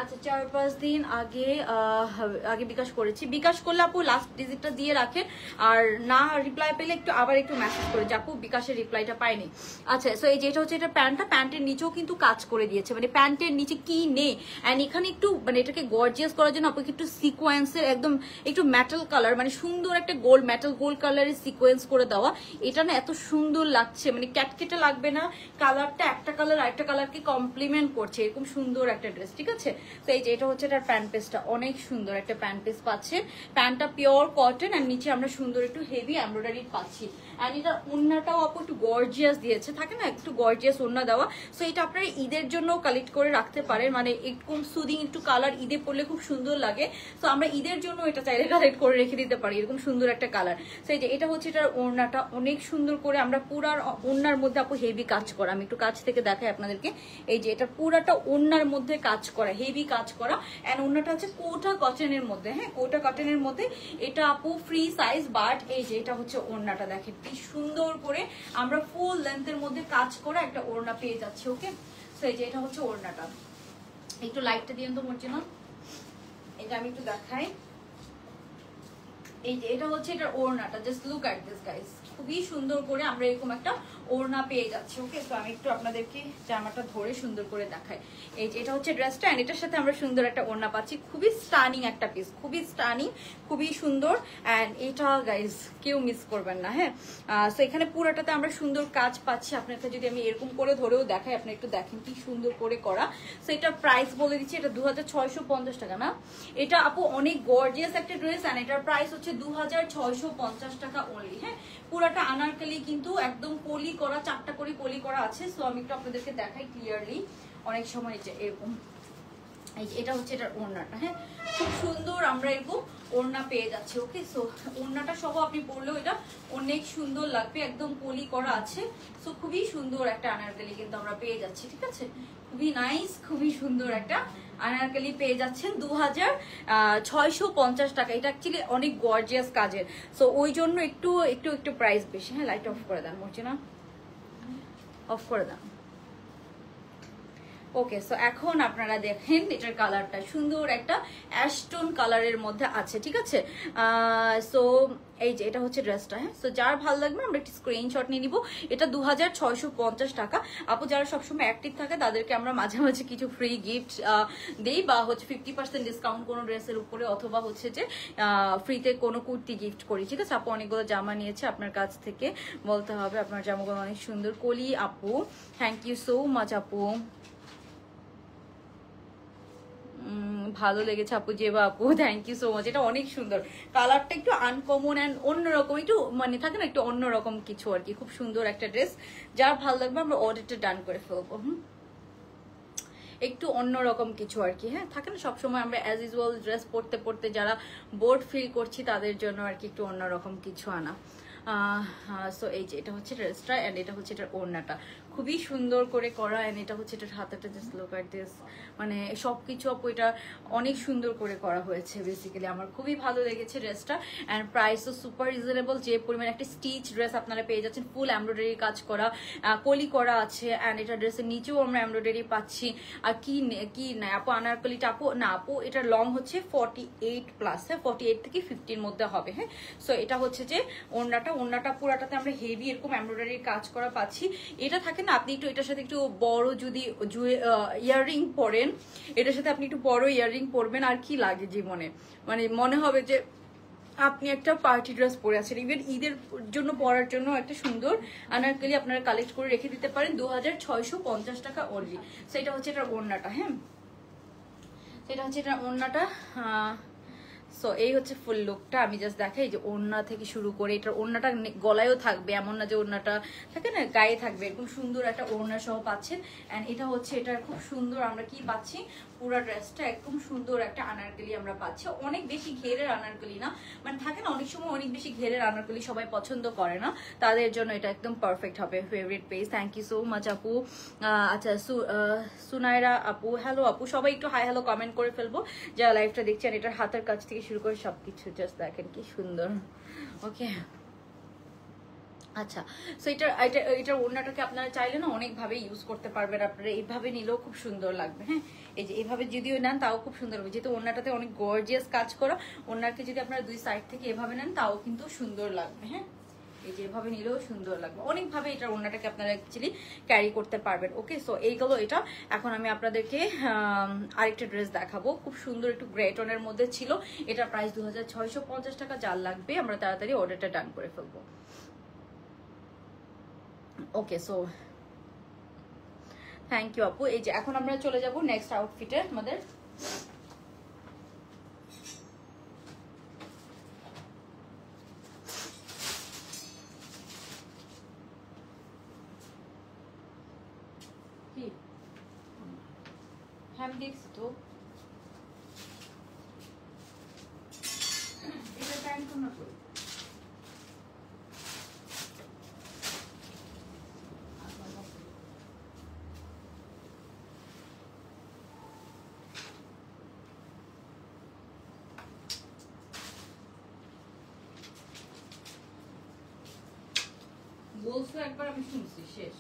[SPEAKER 1] আচ্ছা 4-5 দিন আগে বিকাশ করেছি, বিকাশ করলে আপু লাস্ট ডিজিটটা দিয়ে রাখেন, আর না রিপ্লাই পেলে আবার একটু মেসেজ করে যে আপু বিকাশের রিপ্লাইটা পাইনি। আচ্ছা সো এই যেটা হচ্ছে এটা প্যান্টটা, প্যান্টের নিচেও কিন্তু কাজ করে দিয়েছে, মানে প্যান্টের নিচে কি নেই। অ্যান্ড এখানে একটু মানে এটাকে গর্জিয়াস করার জন্য আপনাকে একটু সিকোয়েন্সের একদম একটু মেটাল কালার, মানে সুন্দর একটা মেটাল গোল্ড কালারের সিকোয়েন্স করে দেওয়া। এটা না এত সুন্দর লাগছে, মানে ক্যাটকেটে লাগবে না, কালারটা একটা কালার আরেকটা কালারকে কমপ্লিমেন্ট করছে, এরকম সুন্দর একটা ড্রেস। ঠিক আছে তো এই যে এটা হচ্ছে এটার প্যান্ট পিসটা, অনেক সুন্দর একটা প্যান্ট পিস পাচ্ছে। প্যান্টটা পিওর কটন, আর নিচে আমরা সুন্দর একটু হেভি এমব্রয়ডারি পাচ্ছি। অ্যান্ড এটার ওড়নাটাও আপু একটু গর্জিয়াস দিয়েছে, থাকে না একটু গর্জিয়াস ওড়না দেওয়া। সো এটা আপনারা ঈদের জন্য কালেক্ট করে রাখতে পারেন, মানে এরকম সুদিং একটু কালার ঈদে পরলে খুব সুন্দর লাগে। তো আমরা ঈদের জন্য এটা চাইলে কালেক্ট করে রেখে দিতে পারি, এরকম সুন্দর একটা কালার। সো এই যে এটা হচ্ছে এটার ওড়নাটা, অনেক সুন্দর করে আমরা পুরার ওড়নার মধ্যে আপু হেভি কাজ করা। আমি একটু কাছ থেকে দেখাই আপনাদেরকে। এই যে এটা পুরাটা ওড়নার মধ্যে কাজ করা, হেভি কাজ করা। এন্ড ওড়নাটা হচ্ছে কোটা কটনের মধ্যে, হ্যাঁ কোটা কটনের মধ্যে। এটা আপু ফ্রি সাইজ, বাট এই যে এটা হচ্ছে ওড়নাটা, দেখেন কি সুন্দর করে আমরা ফুল লেন্থের মধ্যে কাজ করা একটা ওড়না পেয়ে যাচ্ছি। ওকে, তো এই যে এটা হচ্ছে ওড়নাটা। একটু লাইটটা দিন তো মর্জিনা, এটা আমি একটু দেখাই। এই যে এটা হচ্ছে এটা ওড়নাটা, just look at this guys, খুবই সুন্দর করে আমরা এরকম একটা ওড়না পেয়ে যাচ্ছি। ওকে, তো আমি একটু আপনাদেরকে জামাটা ধরে সুন্দর করে দেখাই। এই যে এটা হচ্ছে ড্রেসটা, এন্ড এটার সাথে আমরা সুন্দর একটা ওড়না পাচ্ছি। খুবই স্টানিং একটা পিস, খুবই স্টানিং, খুবই সুন্দর। এন্ড এটা গাইস কেউ মিস করবেন না। হ্যাঁ, সো এখানে পুরোটাতে আমরা সুন্দর কাজ পাচ্ছি। আপনাকে যদি আমি এরকম করে ধরেও দেখাই, আপনি একটু দেখেন কি সুন্দর করে করা। সো এটার প্রাইস বলে দিচ্ছি, এটা 2650 টাকা না। এটা আপু অনেক গর্জিয়াস একটা ড্রেস, এন্ড এটার প্রাইস হচ্ছে 2650 টাকা অনলি। হ্যাঁ, পুরাটা আনারকলি কিন্তু একদম পলি করা, 4টা করে পলি করা আছে। সো আমি একটু আপনাদেরকে দেখাই ক্লিয়ারলি। অনেক সময় যে এরকম, এই যে এটা হচ্ছে এটার ওড়নাটা। হ্যাঁ, খুব সুন্দর আমরা এরকম ওড়না পেয়ে যাচ্ছি। ওকে, সো ওড়নাটা সহ আপনি পরলেও এটা অনেক সুন্দর লাগবে, একদম পলি করা আছে। সো খুবই সুন্দর একটা আনারকলি কিন্তু আমরা পেয়ে যাচ্ছি। ঠিক আছে, খুবই নাইস, খুবই সুন্দর একটা আনারকলি পেয়ে যাচ্ছেন 2650 টাকা। এটা অ্যাকচুয়ালি অনেক গর্জিয়াস কাজের, সো ওই জন্য একটু একটু একটু প্রাইস বেশি। হ্যাঁ, লাইট অফ করে দেন মর্জিনা, অফ করে দেন। ওকে, সো এখন আপনারা দেখেন এটার কালারটা সুন্দর একটা অ্যাশটোন কালারের মধ্যে আছে। ঠিক আছে, সো এই যে এটা হচ্ছে ড্রেসটা। হ্যাঁ, সো যার ভালো লাগবে আমরা একটি স্ক্রিনশট নিয়ে নিব। এটা 2650 টাকা। আপু যারা সবসময় অ্যাক্টিভ থাকে তাদেরকে আমরা মাঝে মাঝে কিছু ফ্রি গিফট দেই, বা হচ্ছে 50% ডিসকাউন্ট কোনো ড্রেসের উপরে, অথবা হচ্ছে যে ফ্রিতে কোনো কুর্তি গিফট করি। ঠিক আছে, আপু অনেকগুলো জামা নিয়েছে আপনার কাছ থেকে, বলতে হবে আপনার জামাগুলো অনেক সুন্দর। কলি আপু, থ্যাংক ইউ সো মাচ আপু, ভালো লেগেছে আপু, যে বা আপু থ্যাংক ইউ সো মাচ। এটা অনেক সুন্দর, কালারটা একটু আনকমন অ্যান্ড অন্যরকম, একটু মানে থাকে না একটু অন্যরকম কিছু আর কি। খুব সুন্দর একটা ড্রেস, যার ভালো লাগবে আমরা অর্ডারটা ডান করে ফেলবো। একটু অন্যরকম কিছু আর কি। হ্যাঁ, থাকে না সবসময় আমরা অ্যাজ ইউজুয়াল ড্রেস পরতে পরতে যারা বোর্ড ফিল করছি তাদের জন্য আর কি একটু অন্যরকম কিছু আনা। সো এই যে এটা হচ্ছে ড্রেসটা, অ্যান্ড এটা হচ্ছে এটার ওড়নাটা, খুবই সুন্দর করে করা। অ্যান্ড এটা হচ্ছে এটার হাতাটা, জাস্ট লুক এট দিস, মানে সবকিছু আপু এটা অনেক সুন্দর করে করা হয়েছে। বেসিক্যালি আমার খুবই ভালো লেগেছে ড্রেসটা, অ্যান্ড প্রাইসও সুপার রিজনেবল। যে পরিমাণে একটা স্টিচ ড্রেস আপনারা পেয়ে যাচ্ছেন, ফুল এমব্রয়ডারি কাজ করা, কলি করা আছে। অ্যান্ড এটা ড্রেসের নিচেও আমরা এমব্রয়ডারি পাচ্ছি। আর কি না আপু, আনারকলিটা আপু না আপু, এটার লং হচ্ছে 48+, হ্যাঁ 48 থেকে 50-র মধ্যে হবে। হ্যাঁ, সো এটা হচ্ছে যে ওড়নাটা পুরাটাতে আমরা হেভি এরকম এমব্রয়ডারির কাজ করা পাচ্ছি। এটা থাকে না, আপনি একটু এটার সাথে একটু বড় যদি ইয়াররিং পরেন, এটার সাথে আপনি একটু বড় ইয়াররিং পরবেন, আর কি লাগে জীবনে, মানে মনে হবে যে আপনি একটা পার্টি ড্রেস পরে আছেন। ইভেন ঈদের জন্য পরার জন্য একটা সুন্দর আনারকলি আপনারা কালেক্ট করে রেখে দিতে পারেন 2650 টাকা অনলি। সেটা হচ্ছে এটার ওড়নাটা। হ্যাঁ, সেটা হচ্ছে এটার ওড়নাটা। সো এই হচ্ছে ফুল লুকটা। আমি জাস্ট দেখাই যে ওড়না থেকে শুরু করে এটার ওড়নাটা গলায়ও থাকবে, এমন না যে ওড়নাটা থাকে না গায়ে থাকবে, এরকম সুন্দর একটা ওড়না সহ পাচ্ছেন। অ্যান্ড এটা হচ্ছে এটার খুব সুন্দর আমরা কি পাচ্ছি, পুরো ড্রেসটা একদম সুন্দর একটা আনারকলি আমরা পাচ্ছি। অনেক বেশি ঘেরের আনারকলি না, মানে থাকে না অনেক সময় অনেক বেশি ঘেরের আনারকলি সবাই পছন্দ করে না, তাদের জন্য এটা একদম পারফেক্ট হবে। Favourite page, thank you so much আপু। আচ্ছা, সুনাইরা আপু, হ্যালো আপু, সবাই একটু হাই হ্যালো কমেন্ট করে ফেলবো যারা লাইভটা দেখছেন। এটার হাতের কাছ থেকে শুরু করে সবকিছু জাস্ট দেখেন কি সুন্দর। ওকে, আচ্ছা, সো এটার ওড়নাটাকে আপনারা চাইলে না অনেকভাবে ইউজ করতে পারবেন। আপনারা এইভাবে নিলেও খুব সুন্দর লাগবে। হ্যাঁ, এই যে এইভাবে যদিও নেন তাও খুব সুন্দর হবে, যেহেতু ওড়নাটাতে অনেক গর্জিয়াস কাজ করা। ওড়নাকে যদি আপনারা দুই সাইড থেকে এভাবে নেন তাও কিন্তু সুন্দর লাগবে। হ্যাঁ, এই যে এভাবে নিলেও সুন্দর লাগবে। অনেকভাবে এটার ওড়নাটাকে আপনারা অ্যাকচুয়ালি ক্যারি করতে পারবেন। ওকে, সো এইগুলো এটা। এখন আমি আপনাদেরকে আরেকটা ড্রেস দেখাবো, খুব সুন্দর একটু গ্রে টোনের মধ্যে ছিল। এটার প্রাইস 2650 টাকা। যার লাগবে আমরা তাড়াতাড়ি অর্ডারটা ডান করে ফেলবো। ওকে, সো থ্যাংক ইউ আপু। এই যে এখন আমরা চলে যাব নেক্সট আউটফিটে আমাদের। কি হ্যাঁ দেখছি তো, এটা প্যান্ট না করি। বলছো একবার, আমি শুনছি, শেষ।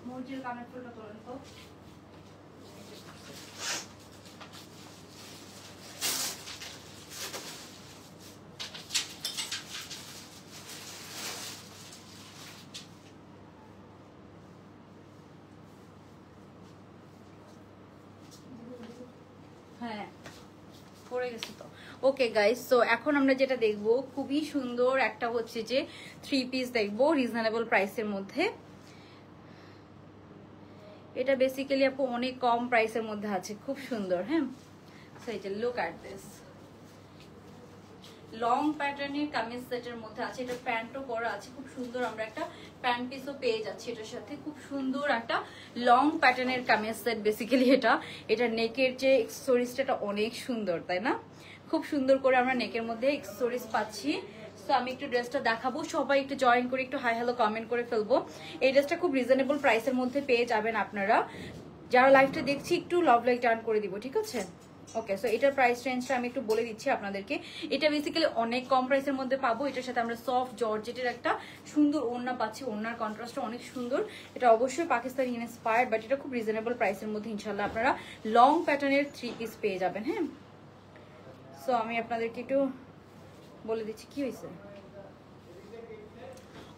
[SPEAKER 1] মর্জির কানের ফুলটা তোলেন তো। হ্যাঁ পড়ে গেছে তো। ওকে গাইস, সো এখন আমরা যেটা দেখবো খুবই সুন্দর একটা হচ্ছে যে 3 পিস দেখবো রিজনেবল প্রাইসের মধ্যে। এটা বেসিক্যালি আপু অনেক কম প্রাইসের মধ্যে আছে, খুব সুন্দর। হ্যাঁ, সো এই যে লুক অ্যাট দিস, লং প্যাটার্নের কামিজ সেটের মধ্যে আছে। এটা প্যান্টও করা আছে, খুব সুন্দর। আমরা একটা প্যান্ট পিসও পেয়ে যাচ্ছি এটার সাথে। খুব সুন্দর একটা লং প্যাটার্নের কামিজ সেট বেসিক্যালি এটা নেকের যে এক্সেসরিজটা অনেক সুন্দর, তাই না? খুব সুন্দর করে আমরা নেকের মধ্যে এক্সেসরিজ পাচ্ছি। তো আমি একটু ড্রেসটা দেখাবো, সবাই একটু জয়েন করে একটু হাই হ্যালো কমেন্ট করে ফেলবো। এই ড্রেসটা খুব রিজনেবল প্রাইসের মধ্যে পেয়ে যাবেন আপনারা। যারা লাইভটা দেখছি একটু লাভ লাইক টার্ন করে দিব, ঠিক আছে? ওকে, সো এটার প্রাইস রেঞ্জটা আমি একটু বলে দিচ্ছি আপনাদেরকে। এটা বেসিক্যালি অনেক কম প্রাইসের মধ্যে পাবো। এটার সাথে আমরা সফট জর্জেটের একটা সুন্দর ওড়না পাচ্ছি। ওড়নার কন্ট্রাস্টটা অনেক সুন্দর। এটা অবশ্যই পাকিস্তানি ইন্সপায়ার্ড, বাট এটা খুব রিজনেবল প্রাইসের মধ্যে ইনশাল্লাহ আপনারা লং প্যাটার্নের 3 পিস পেয়ে যাবেন। হ্যাঁ, সো আমি আপনাদেরকে একটু বলে দিচ্ছি কি হয়েছে।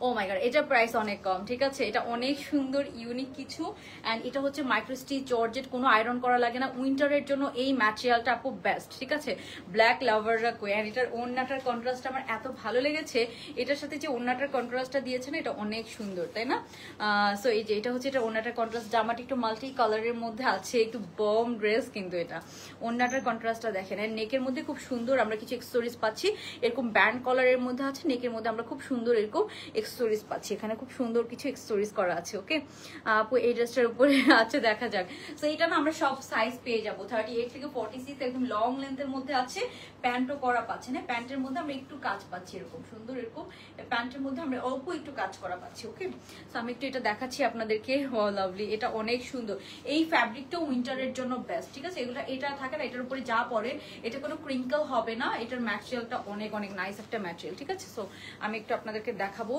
[SPEAKER 1] ও মাই গড, এটার প্রাইস অনেক কম, ঠিক আছে? এটা অনেক সুন্দর ইউনিক কিছু। অ্যান্ড এটা হচ্ছে মাইক্রো স্টিচ জর্জেট, কোনো আয়রন করা লাগে না। উইন্টারের জন্য এই ম্যাটেরিয়ালটা আপু বেস্ট, ঠিক আছে? ব্ল্যাক লাভাররা কই। অ্যান্ড এটার ওড়নাটার কন্ট্রাস্ট আমার এত ভালো লেগেছে। এটার সাথে যে ওড়নাটার কন্ট্রাস্টটা দিয়েছে না, এটা অনেক সুন্দর, তাই না? সো এই যে এটা হচ্ছে এটা ওড়নাটার কন্ট্রাস্ট। জামাটা একটু মাল্টি কালারের মধ্যে আছে, একটু বম ড্রেস কিন্তু এটা। ওড়নাটার কন্ট্রাস্টটা দেখেন। অ্যান্ড নেকের মধ্যে খুব সুন্দর আমরা কিছু এক্সেসরিজ পাচ্ছি। এরকম ব্যান্ড কলারের মধ্যে আছে। নেকের মধ্যে আমরা খুব সুন্দর এরকম এক্সেসরিজ পাচ্ছি। এখানে খুব সুন্দর কিছু এক্সেসরিজ করা আছে। ওকে আপু, এই ড্রেসটার উপরে আছে, দেখা যাক। সো এটা না আমরা সব সাইজ পেয়ে যাবো, 38 থেকে 46, একদম লং লেন্থের মধ্যে আছে। প্যান্টও করা পাচ্ছে না, প্যান্টের মধ্যে আমরা একটু কাজ পাচ্ছি এরকম সুন্দর। এরকম প্যান্টের মধ্যে আমরা অল্প একটু কাজ করা পাচ্ছি। ওকে, সো আমি একটু এটা দেখাচ্ছি আপনাদেরকে। ও লাভলি, এটা অনেক সুন্দর। এই ফ্যাব্রিকটাও উইন্টারের জন্য বেস্ট, ঠিক আছে? এগুলো এটা থাকে না, এটার উপরে যা পরে এটা কোনো ক্রিঙ্কল হবে না। এটার ম্যাটেরিয়ালটা অনেক অনেক নাইস একটা ম্যাটেরিয়াল, ঠিক আছে? সো আমি একটু আপনাদেরকে দেখাবো।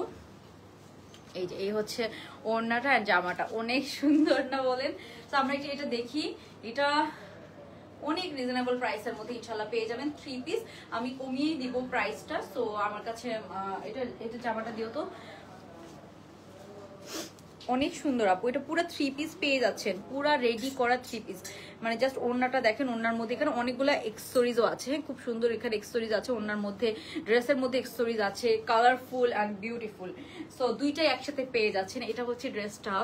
[SPEAKER 1] এই যে এই হচ্ছে ওড়নাটা আর জামাটা, অনেক সুন্দর না বলেন? তো আমরা এটা দেখি। এটা অনেক রিজনেবল প্রাইসের মধ্যে ইনশাল্লাহ পেয়ে যাবেন 3 পিস। আমি কমিয়ে দিব প্রাইসটা। সো আমার কাছে এটা জামাটা দিও তো। অনেক সুন্দর আপু, এটা পুরো 3 পিস পেয়ে যাচ্ছেন, পুরা রেডি করা 3 পিস। মানে জাস্ট ওড়নাটা দেখেন, ওড়নার মধ্যে এখানে অনেকগুলো এক্সেসরিজও আছে। খুব সুন্দর এখানে এক্সেসরিজ আছে ওড়নার মধ্যে, ড্রেসের মধ্যে এক্সেসরিজ আছে, কালারফুল অ্যান্ড বিউটিফুল। সো দুইটাই একসাথে পেয়ে যাচ্ছেন। এটা হচ্ছে ড্রেসটা।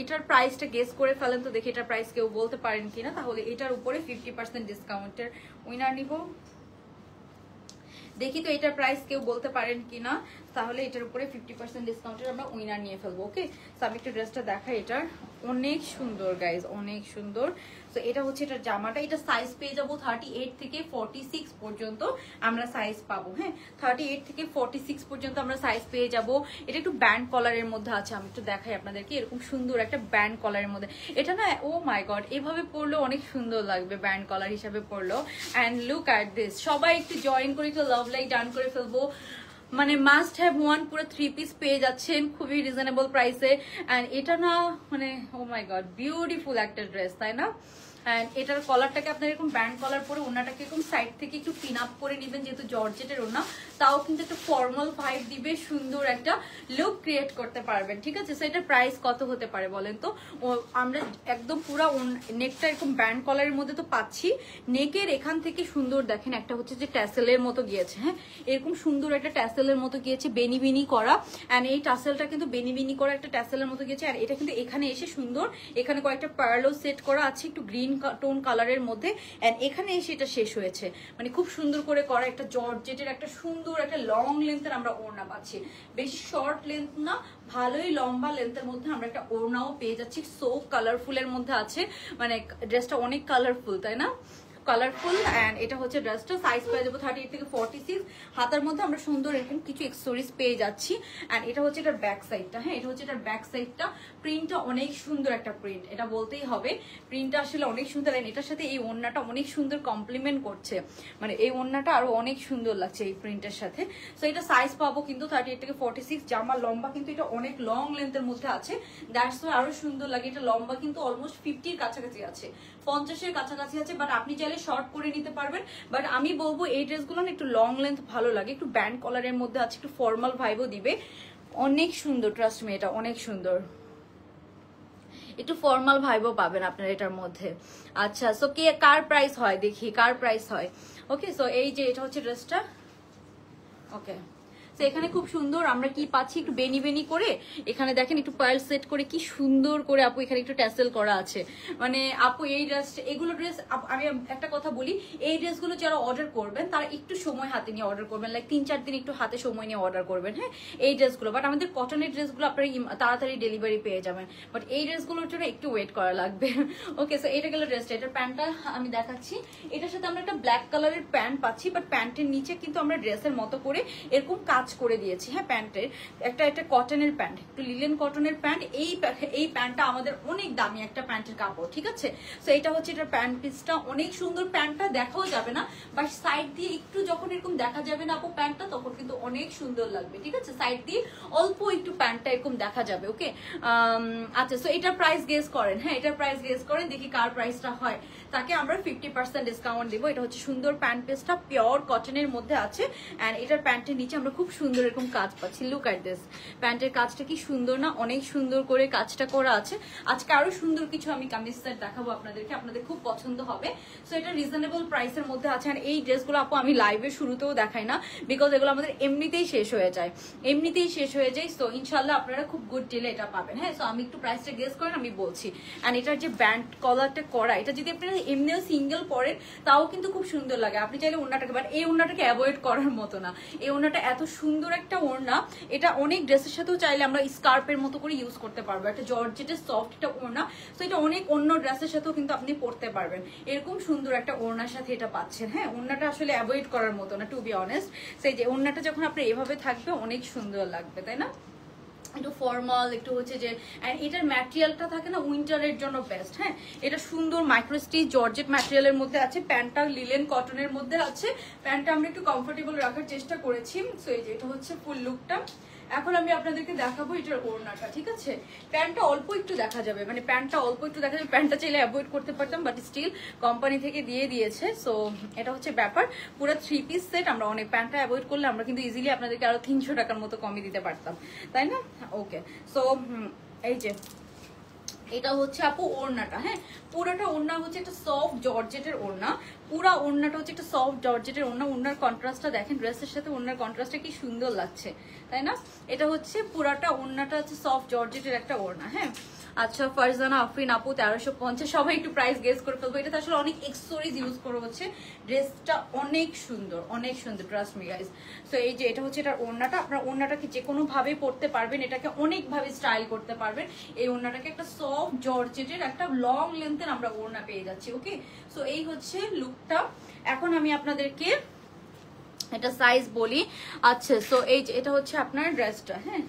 [SPEAKER 1] এটার প্রাইসটা গেস করে ফেলেন তো দেখি, এটার প্রাইস কেউ বলতে পারেন কিনা। তাহলে এটার উপরে 50% ডিসকাউন্টের উইনার নিব। দেখি তো এটার প্রাইস কেউ বলতে পারেন কিনা। তাহলে এটার উপরে 50% ডিসকাউন্টের আমরা উইনার নিয়ে ফেলবো। ওকে, সো আমি একটু ড্রেসটা দেখাই। এটার অনেক সুন্দর গাইজ, অনেক সুন্দর। তো এটা হচ্ছে এটার জামাটা। এটা সাইজ পেয়ে যাবো 38 থেকে 46 পর্যন্ত আমরা সাইজ পাবো। হ্যাঁ, 38 থেকে 46 পর্যন্ত আমরা সাইজ পেয়ে যাবো। এটা একটু ব্যান্ড কলারের মধ্যে আছে, আমি একটু দেখাই আপনাদেরকে। এরকম সুন্দর একটা ব্যান্ড কলারের মধ্যে এটা না, ও মাই গড, এভাবে পরলেও অনেক সুন্দর লাগবে ব্যান্ড কলার হিসাবে পরলো। অ্যান্ড লুক অ্যাট দিস, সবাই একটু জয়েন করে একটু লাভ লাইক ডান করে ফেলবো। মানে মাস্ট হ্যাভ ওয়ান, পুরো 3 পিস পেয়ে যাচ্ছেন খুবই রিজনেবল প্রাইসে। অ্যান্ড এটা না মানে ও মাই গড, বিউটিফুল একটা ড্রেস, তাই না? অ্যান্ড এটার কলারটাকে আপনার এরকম ব্যান্ড কলার পরে ওনাটাকে এরকম সাইড থেকে একটু পিন আপ করে নেবেন, যেহেতু জর্জেটের ওনা, তাও কিন্তু একটা ফর্মাল ভাইব দিবে, সুন্দর একটা লুক ক্রিয়েট করতে পারবেন, ঠিক আছে? সো এটার প্রাইস কত হতে পারে বলেন তো? আমরা একদম পুরো নেকটা এরকম ব্যান্ড কলারের মধ্যে তো পাচ্ছি। নেকের এখান থেকে সুন্দর দেখেন একটা হচ্ছে যে ট্যাসেলের মতো গিয়েছে। হ্যাঁ, এরকম সুন্দর একটা ট্যাসেলের মতো গিয়েছে, বেনি বেনি করা। অ্যান্ড এই টাসেলটা কিন্তু বেনি বেনি করা একটা ট্যাসেলের মতো গিয়েছে। আর এটা কিন্তু এখানে এসে সুন্দর, এখানে কয়েকটা পার্লও সেট করা আছে, একটু গ্রিন গ্রিন টোন কালারের মধ্যে, অ্যান্ড এখানে এসে এটা শেষ হয়েছে। মানে খুব সুন্দর করে করা একটা জর্জেটের একটা সুন্দর একটা লং লেন্থের আমরা ওড়না পাচ্ছি, বেশি শর্ট লেন্থ না, ভালোই লম্বা লেন্থের মধ্যে আমরা একটা ওড়নাও পেয়ে যাচ্ছি। সো কালারফুলের মধ্যে আছে, মানে ড্রেসটা অনেক কালারফুল, তাই না? কালারফুল। অ্যান্ড এটা হচ্ছে ড্রেসটা সাইজ পেয়ে যাবো 38 থেকে 46। হাতার মধ্যে আমরা সুন্দর এরকম কিছু এক্সেসরিজ পেয়ে যাচ্ছি। অ্যান্ড এটা হচ্ছে এটার ব্যাক সাইডটা, হ্যাঁ এটা হচ্ছে এটার ব্যাক সাইডটা। প্রিন্টটা অনেক সুন্দর একটা প্রিন্ট, এটা বলতেই হবে, প্রিন্টটা আসলে অনেক সুন্দর। অ্যান্ড এটার সাথে এই ওড়নাটা অনেক সুন্দর কমপ্লিমেন্ট করছে, মানে এই ওড়নাটা আরো অনেক সুন্দর লাগছে এই প্রিন্টের সাথে। সো এটা সাইজ পাবো কিন্তু 38 থেকে 46। জামার লম্বা কিন্তু এটা অনেক লং লেন্থের মধ্যে আছে, দ্যাটস ওয়াই আরো সুন্দর লাগে। এটা লম্বা কিন্তু অলমোস্ট 50-র কাছাকাছি আছে, 50-এর কাছাকাছি আছে। বাট আপনি চাইলে শর্ট করে নিতে পারবেন। বাট আমি বলবো এই ড্রেসগুলো না একটু লং লেন্থ ভালো লাগে, একটু ব্যান্ড কলারের মধ্যে আছে, একটু ফর্মাল ভাইবও দিবে। অনেক সুন্দর, ট্রাস্ট মি, এটা অনেক সুন্দর, একটু ফর্মাল ভাইবও পাবেন আপনারা এটার মধ্যে। আচ্ছা, সো কে কার প্রাইস হয় দেখি, কার প্রাইস হয়। ওকে, সো এই যে এটা হচ্ছে ড্রেসটা। ওকে, তো এখানে খুব সুন্দর আমরা কি পাচ্ছি, একটু বেনি বেনি করে এখানে দেখেন একটু পার্ল সেট করে কি সুন্দর করে আপু এখানে একটু ট্যাসেল করা আছে। মানে আপু এই ড্রেস, এগুলো ড্রেস আমি একটা কথা বলি, এই ড্রেসগুলো যারা অর্ডার করবেন তারা একটু সময় হাতে নিয়ে অর্ডার করবেন, লাইক 3-4 দিন একটু হাতে সময় নিয়ে অর্ডার করবেন, হ্যাঁ এই ড্রেসগুলো। বাট আমাদের কটনের ড্রেসগুলো আপনারা তাড়াতাড়ি ডেলিভারি পেয়ে যাবেন, বাট এই ড্রেসগুলোর জন্য একটু ওয়েট করা লাগবে। ওকে, সো এটা গেল ড্রেসটা। এটার প্যান্টটা আমি দেখাচ্ছি, এটার সাথে আমরা একটা ব্ল্যাক কালারের প্যান্ট পাচ্ছি, বাট প্যান্টের নিচে কিন্তু আমরা ড্রেসের মতো করে এরকম কাজ করে দিয়েছি, হ্যাঁ প্যান্টের একটা কটনের প্যান্ট, একটু লিলেন কটনের প্যান্ট। এই প্যান্টটা আমাদের অনেক দামি একটা প্যান্টের কাপড়, ঠিক আছে? সো এটা হচ্ছে এটার প্যান্ট পিসটা, অনেক সুন্দর। প্যান্টটা দেখাও যাবে না, বাট সাইড দিয়ে একটু যখন এরকম দেখা যাবে না আপু প্যান্টটা, তখন কিন্তু অনেক সুন্দর লাগবে, ঠিক আছে? সাইড দিয়ে অল্প একটু প্যান্টটা এরকম দেখা যাবে। ওকে, আচ্ছা, সো এটার প্রাইস গেস করেন, হ্যাঁ এটার প্রাইস গেস করেন, দেখি কার প্রাইসটা হয়, তাকে আমরা 50% ডিসকাউন্ট দেবো। এটা হচ্ছে সুন্দর প্যান্ট পিসটা, পিওর কটনের মধ্যে আছে। অ্যান্ড এটার প্যান্টের নিচে আমরা খুব সুন্দর এরকম কাজ পাচ্ছি। লুক এট দিস, প্যান্টের কাজটা কি সুন্দর না, অনেক সুন্দর করে কাজটা করা আছে। আজকে আরো সুন্দর কিছু আমি কামিজ সেট দেখাবো আপনাদেরকে, আপনাদের খুব পছন্দ হবে। সো এটা রিজনেবল প্রাইসের মধ্যে আছে। আর এই ড্রেসগুলো আপু আমি লাইভের শুরুতেও দেখাই না, বিকজ এগুলো আমাদের এমনিতেই শেষ হয়ে যায়, এমনিতেই শেষ হয়ে যায়। সো ইনশাল্লাহ আপনারা খুব গুড ডিলে এটা পাবেন, হ্যাঁ। সো আমি একটু প্রাইসটা গেস করেন, আমি বলছি। অ্যান্ড এটার যে ব্যান্ড কলারটা করা, এটা যদি আপনারা এমনিও সিঙ্গেল পরেন তাও কিন্তু খুব সুন্দর লাগে। আপনি চাইলে ওড়নাটাকে, বাট এই ওড়নাটাকে অ্যাভয়েড করার মতো না, এই ওড়নাটা এত সুন্দর একটা ওড়না, এটা অনেক ড্রেসের সাথেও চাইলে আমরা স্কার্পের মতো করে ইউজ করতে পারবো। একটা জর্জেটের সফট একটা ওড়না, তো এটা অনেক অন্য ড্রেসের সাথেও কিন্তু আপনি পরতে পারবেন। এরকম সুন্দর একটা ওড়নার সাথে এটা পাচ্ছেন, হ্যাঁ ওড়নাটা আসলে অ্যাভয়েড করার মতো না, টু বি অনেস্ট। সেই যে ওড়নাটা যখন আপনি এভাবে থাকবে অনেক সুন্দর লাগবে, তাই না? একটু ফর্মাল, একটু হচ্ছে যে, এটার ম্যাটেরিয়ালটা থাকে না উইন্টারের জন্য বেস্ট, হ্যাঁ এটা সুন্দর মাইক্রো স্টিচ জর্জেট ম্যাটেরিয়ালের মধ্যে আছে। প্যান্টটা লিলেন কটনের মধ্যে আছে, প্যান্টটা আমরা একটু কমফোর্টেবল রাখার চেষ্টা করেছি। সো এই যে এটা হচ্ছে ফুল লুকটা। এখন আমি আপনাদেরকে দেখাবো এটার ওড়নাটা, ঠিক আছে? প্যান্টটা অল্প একটু দেখা যাবে, মানে প্যান্টটা অল্প একটু দেখা যাবে, প্যান্টটা চাইলে অ্যাভয়েড করতে পারতাম, বাট স্টিল কোম্পানি থেকে দিয়ে দিয়েছে। সো এটা হচ্ছে ব্যাপার, পুরো 3 পিস সেট। আমরা অনেক প্যান্টটা অ্যাভয়েড করলে আমরা কিন্তু ইজিলি আপনাদেরকে আরো 300 টাকার মতো কমই দিতে পারতাম, তাই না? ওকে, সো এই যে এটা হচ্ছে আপু ওড়নাটা, হ্যাঁ পুরোটা ওড়না হচ্ছে একটা সফট জর্জেটের ওড়না, পুরা ওড়নাটা হচ্ছে একটা সফট জর্জেটের ওড়না। ওড়নার কন্ট্রাস্টটা দেখেন, ড্রেসের সাথে ওড়নার কন্ট্রাস্টটা কি সুন্দর লাগছে, তাই না? এটা হচ্ছে পুরাটা ওড়নাটা হচ্ছে সফট জর্জেটের একটা ওড়না, হ্যাঁ। আচ্ছা, ফারজানা আফরিন আপু 1350, সবাই একটু প্রাইস গেস করে ফেলবো। এটাতে আসলে অনেক এক্সেসরিজ ইউজ করা হচ্ছে, ড্রেসটা অনেক সুন্দর, অনেক সুন্দর, ট্রাস্ট মি গাইস। সো এই যে এটা হচ্ছে এটার ওড়নাটা, আপনার ওড়নাটাকে যে কোনো ভাবে পরতে পারবেন, এটাকে অনেক ভাবে স্টাইল করতে পারবেন। এই ওড়নাটাকে একটা সফট জর্জেটের একটা লং লেন্থের আমরা ওড়না পেয়ে যাচ্ছি। ওকে, সো এই হচ্ছে লুকটা। এখন আমি আপনাদেরকে এটা সাইজ বলি। আচ্ছা, সো এই যে এটা হচ্ছে আপনার ড্রেসটা, হ্যাঁ।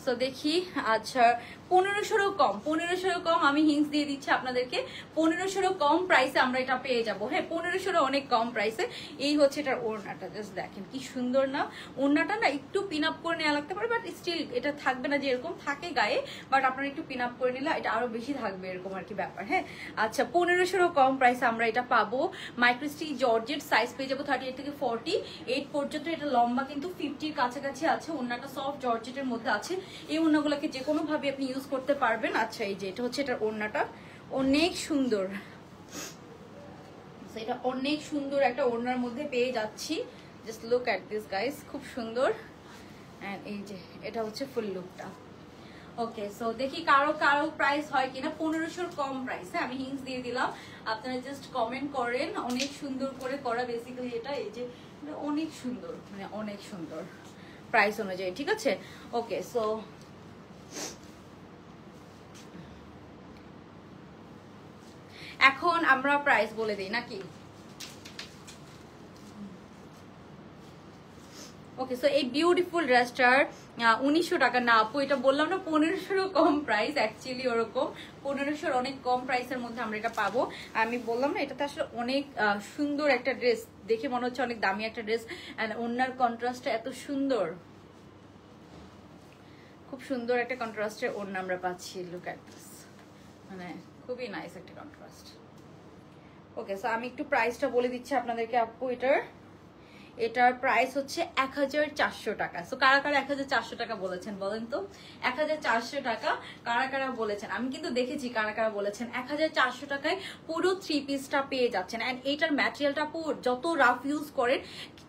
[SPEAKER 1] সো দেখি, আচ্ছা 1500 কম, 1500 কম, আমি হিন্টস দিয়ে দিচ্ছি আপনাদেরকে, 1500 কম প্রাইসে আমরা এটা পেয়ে যাবো, হ্যাঁ 1500 অনেক কম প্রাইসে। এই হচ্ছে এটার ওড়নাটা, জাস্ট দেখেন কি সুন্দর না। ওড়নাটা না একটু পিন আপ করে নেওয়া লাগতে পারে, বাট স্টিল এটা থাকবে না যে এরকম থাকে গায়ে, বাট আপনারা একটু পিন আপ করে নিলে এটা আরো বেশি থাকবে, এরকম আর কি ব্যাপার, হ্যাঁ। আচ্ছা, 1500 কম প্রাইসে আমরা এটা পাবো। মাইক্রো স্টিচ জর্জেট, সাইজ পেয়ে যাবো 38 থেকে 48 পর্যন্ত। এটা লম্বা কিন্তু 50-র কাছাকাছি আছে। ওড়নাটা সফট জর্জেটের মধ্যে আছে। এই ওড়নাগুলোকে যে কোনো ভাবে আপনি ইউজ করতে পারবেন। আচ্ছা, এই যে এটা হচ্ছে এটার ওড়নাটা, অনেক সুন্দর, এটা অনেক সুন্দর একটা ওড়নার মধ্যে পেয়ে যাচ্ছি। Just look at this guys, খুব সুন্দর। এন্ড এই যে এটা হচ্ছে ফুল লুকটা। ওকে, সো দেখি কারো কারো প্রাইস হয় কিনা। 1500 কম প্রাইস, হ্যাঁ আমি হিন্টস দিয়ে দিলাম, আপনারা জাস্ট কমেন্ট করেন। অনেক সুন্দর করে করা বেসিক্যালি এটা, এই যে অনেক সুন্দর, মানে অনেক সুন্দর প্রাইস অনুযায়ী, ঠিক আছে। ওকে, সো এখন আমরা প্রাইস বলে দিই নাকি? ওকে, সো এই বিউটিফুল ড্রেসটার 1900 টাকা না আপু, এটা বললাম না 1500 কম প্রাইস, অ্যাকচুয়ালি ওরকম 1500 অনেক কম প্রাইসের মধ্যে আমরা এটা পাবো। আমি বললাম না এটাতে আসলে অনেক সুন্দর একটা ড্রেস, দেখে মনে হচ্ছে অনেক দামি একটা ড্রেস, অ্যান্ড ওনার কন্ট্রাস্টটা এত সুন্দর, খুব সুন্দর একটা কন্ট্রাস্টের ওড়না আমরা পাচ্ছি। লুক অ্যাট দিস, মানে খুবই নাইস একটা কন্ট্রাস্ট। ওকে, সো আমি একটু প্রাইসটা বলে দিচ্ছি আপনাদেরকে আপু। এটার প্রাইস হচ্ছে 1400 টাকা। সো কারা কারা 1400 টাকা বলেছেন বলেন তো? 1400 টাকা কারা কারা বলেছেন? আমি কিন্তু দেখেছি কারা কারা বলেছেন 1400 টাকায় পুরো 3 পিসটা পেয়ে যাচ্ছেন। অ্যান্ড এটার ম্যাটেরিয়ালটা যত রাফ ইউজ করেন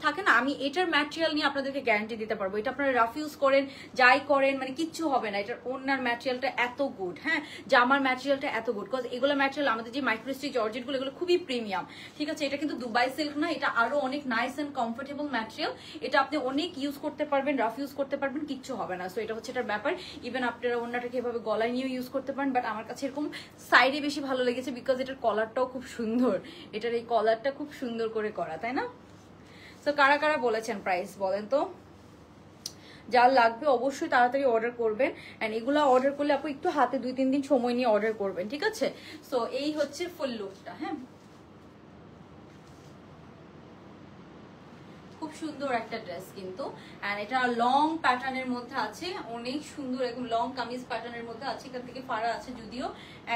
[SPEAKER 1] থাকে না, আমি এটার ম্যাটেরিয়াল নিয়ে আপনাদেরকে গ্যারান্টি দিতে পারবো, এটা আপনারা রাফ ইউজ করেন যাই করেন মানে কিচ্ছু হবে না। এটার ওনার ম্যাটেরিয়ালটা এত গুড, হ্যাঁ জামার ম্যাটেরিয়ালটা এত গুড, বিকজ এগুলো ম্যাটেরিয়াল আমাদের যে মাইক্রোস্টিচ জর্জেটগুলো এগুলো খুবই প্রিমিয়াম, ঠিক আছে। এটা কিন্তু দুবাই সিল্ক না, এটা আরো অনেক নাইস এন্ড কমফোর্টেবল ম্যাটেরিয়াল। এটা আপনি অনেক ইউজ করতে পারবেন, রাফ ইউজ করতে পারবেন, কিচ্ছু হবে না। সো এটা হচ্ছে এটার ব্যাপার। ইভেন আপনারা ওনাটাকে এভাবে গলায় নিয়েও ইউজ করতে পারেন, বাট আমার কাছে এরকম সাইডে বেশি ভালো লেগেছে বিকজ এটার কলারটাও খুব সুন্দর, এটার এই কলারটা খুব সুন্দর করে করা, তাই না? সো কারা কারা বলেছেন প্রাইস বলেন তো? যার লাগবে অবশ্যই তাড়াতাড়ি অর্ডার করবেন। অ্যান্ড এগুলো অর্ডার করলে আপু একটু হাতে 2-3 দিন সময় নিয়ে অর্ডার করবেন, ঠিক আছে। সো এই হচ্ছে ফুল লুকটা, হ্যাঁ খুব সুন্দর একটা ড্রেস কিন্তু। এন্ড এটা লং প্যাটার্নের মধ্যে আছে, অনেক সুন্দর একদম লং কামিজ প্যাটার্নের মধ্যে আছে, এখান থেকে ফাড়া আছে যদিও।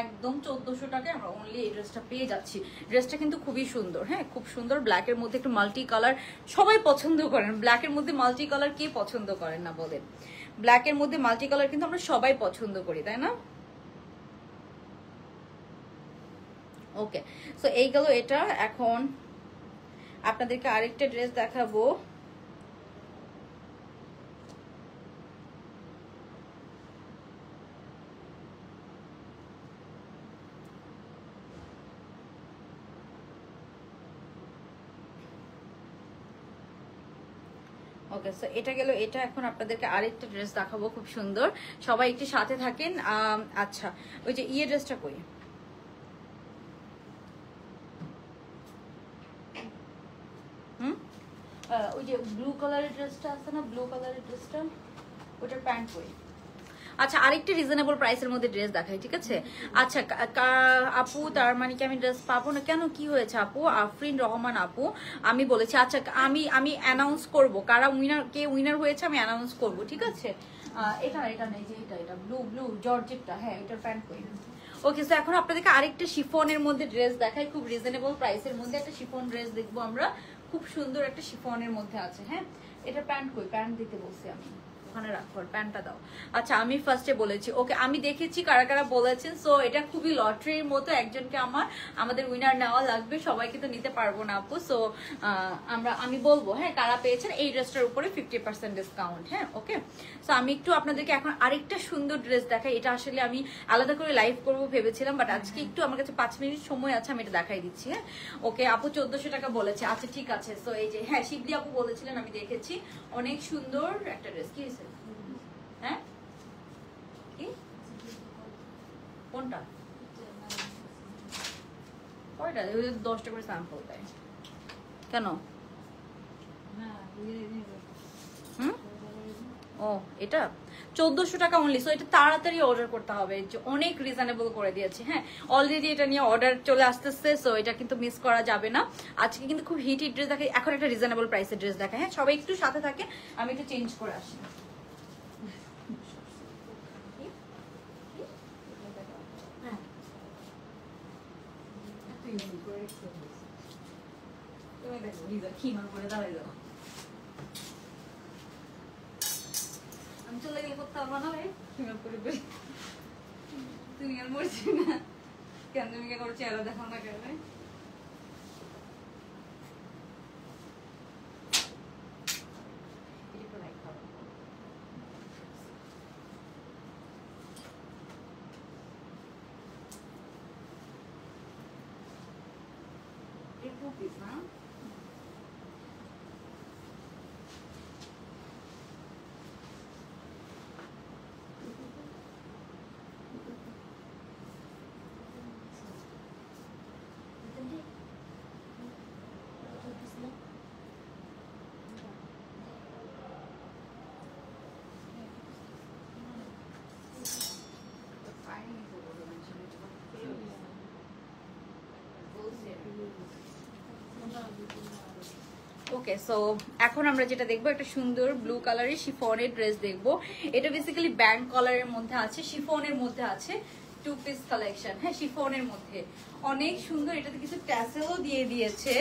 [SPEAKER 1] একদম 1400 টাকায় আমরা অনলি এই ড্রেসটা পেয়ে যাচ্ছি। ড্রেসটা কিন্তু খুবই সুন্দর, হ্যাঁ খুব সুন্দর। ব্ল্যাকের মধ্যে একটু মাল্টি কালার সবাই পছন্দ করেন, ব্ল্যাকের মধ্যে মাল্টি কালার কে পছন্দ করেন না বলেন? ব্ল্যাকের মধ্যে মাল্টি কালার কিন্তু আমরা সবাই পছন্দ করি, তাই না? ওকে, সো এই গেল এটা। এখন আপনাদেরকে আরেকটা ড্রেস দেখাবো। ওকে, সো এটা গেল এটা। এখন আপনাদেরকে আরেকটা ড্রেস দেখাবো খুব সুন্দর, সবাই একটু সাথে থাকেন। আচ্ছা, ওই যে ইয়ে ড্রেসটা কই? ওই যে ব্লু কালারের ড্রেসটা আছে না, ব্লু কালারের ড্রেসটা, ওটার প্যান্ট কই? আচ্ছা, আরেকটা রিজনেবল প্রাইসের মধ্যে ড্রেস দেখাই, ঠিক আছে। আচ্ছা আপু, তার মানে কি আমি ড্রেস পাবো না? কেন, কি হয়েছে আপু? আফরিন রহমান আপু, আমি বলেছি আচ্ছা আমি অ্যানাউন্স করব কারা উইনার, কে উইনার হয়েছে আমি অ্যানাউন্স করব, ঠিক আছে। এটা নেই যে এটা ব্লু জর্জেটটা, হ্যাঁ এটার প্যান্ট কই? ওকে, সো এখন আপনাদেরকে আরেকটা শিফনের মধ্যে ড্রেস দেখাই, খুব রিজনেবল প্রাইসের মধ্যে একটা শিফন ড্রেস দেখবো আমরা। খুব সুন্দর একটা শিফনের মধ্যে আছে, হ্যাঁ। এটা প্যান্ট কই? প্যান্ট দিতে বলছি আমি, ওখানে রাখো, প্যান্টটা দাও। আচ্ছা, আমি ফার্স্টে বলেছি। ওকে, আমি দেখেছি কারা কারা বলেছেন। সো এটা খুবই লটারির মতো, একজনকে আমাদের উইনার নেওয়া লাগবে, সবাইকে তো নিতে পারবো না আপু। সো আমি বলবো, হ্যাঁ কারা পেয়েছেন এই ড্রেসটার উপরে 50% ডিসকাউন্ট, হ্যাঁ ওকে। সো আমি একটু আপনাদেরকে এখন আরেকটা সুন্দর ড্রেস দেখাই। এটা আসলে আমি আলাদা করে লাইভ করবো ভেবেছিলাম, বাট আজকে একটু আমার কাছে 5 মিনিট সময় আছে, আমি এটা দেখাই দিচ্ছি, হ্যাঁ ওকে। আপু 1400 টাকা বলেছে, আচ্ছা ঠিক আছে। সো এই যে, হ্যাঁ শিবলি আপু বলেছিলেন, আমি দেখেছি, অনেক সুন্দর একটা ড্রেস। কি হয়েছে? হ্যাঁ কি কোনটা? কয়টা? 10টা করে স্যাম্পল দেয় কেন? ও এটা 1400 টাকা অনলি। সো এটা তাড়াতাড়ি অর্ডার করতে হবে, অনেক রিজনেবল করে দিয়েছি, হ্যাঁ অলরেডি এটা নিয়ে অর্ডার চলে আসতেছে। সো এটা কিন্তু মিস করা যাবে না। আজকে কিন্তু খুব হিট ড্রেস দেখাই, এখন একটা রিজনেবল প্রাইসের ড্রেস দেখাই, হ্যাঁ সবাই একটু সাথে থাকে, আমি একটু চেঞ্জ করে আসি। তুমি দেখো লিজা খিমার করে দাঁড়াই দাও, আমি চলে গেলে করতে পারবো না ভাই, খিমার করে দেবে। তুমি আর মরছি না কেন? তুমি কে করো চেহারা দেখাও না কেন? পিস না। ওকে, সো এখন আমরা যেটা দেখবো একটা সুন্দর ব্লু কালারের শিফনের ড্রেস দেখবো। এটা বেসিক্যালি ব্যান্ড কলারের মধ্যে আছে, শিফনের মধ্যে আছে, 2 পিস কালেকশন। হ্যাঁ, শিফনের মধ্যে অনেক সুন্দর। এটাতে কিছু ট্যাসেলও দিয়ে দিয়েছে,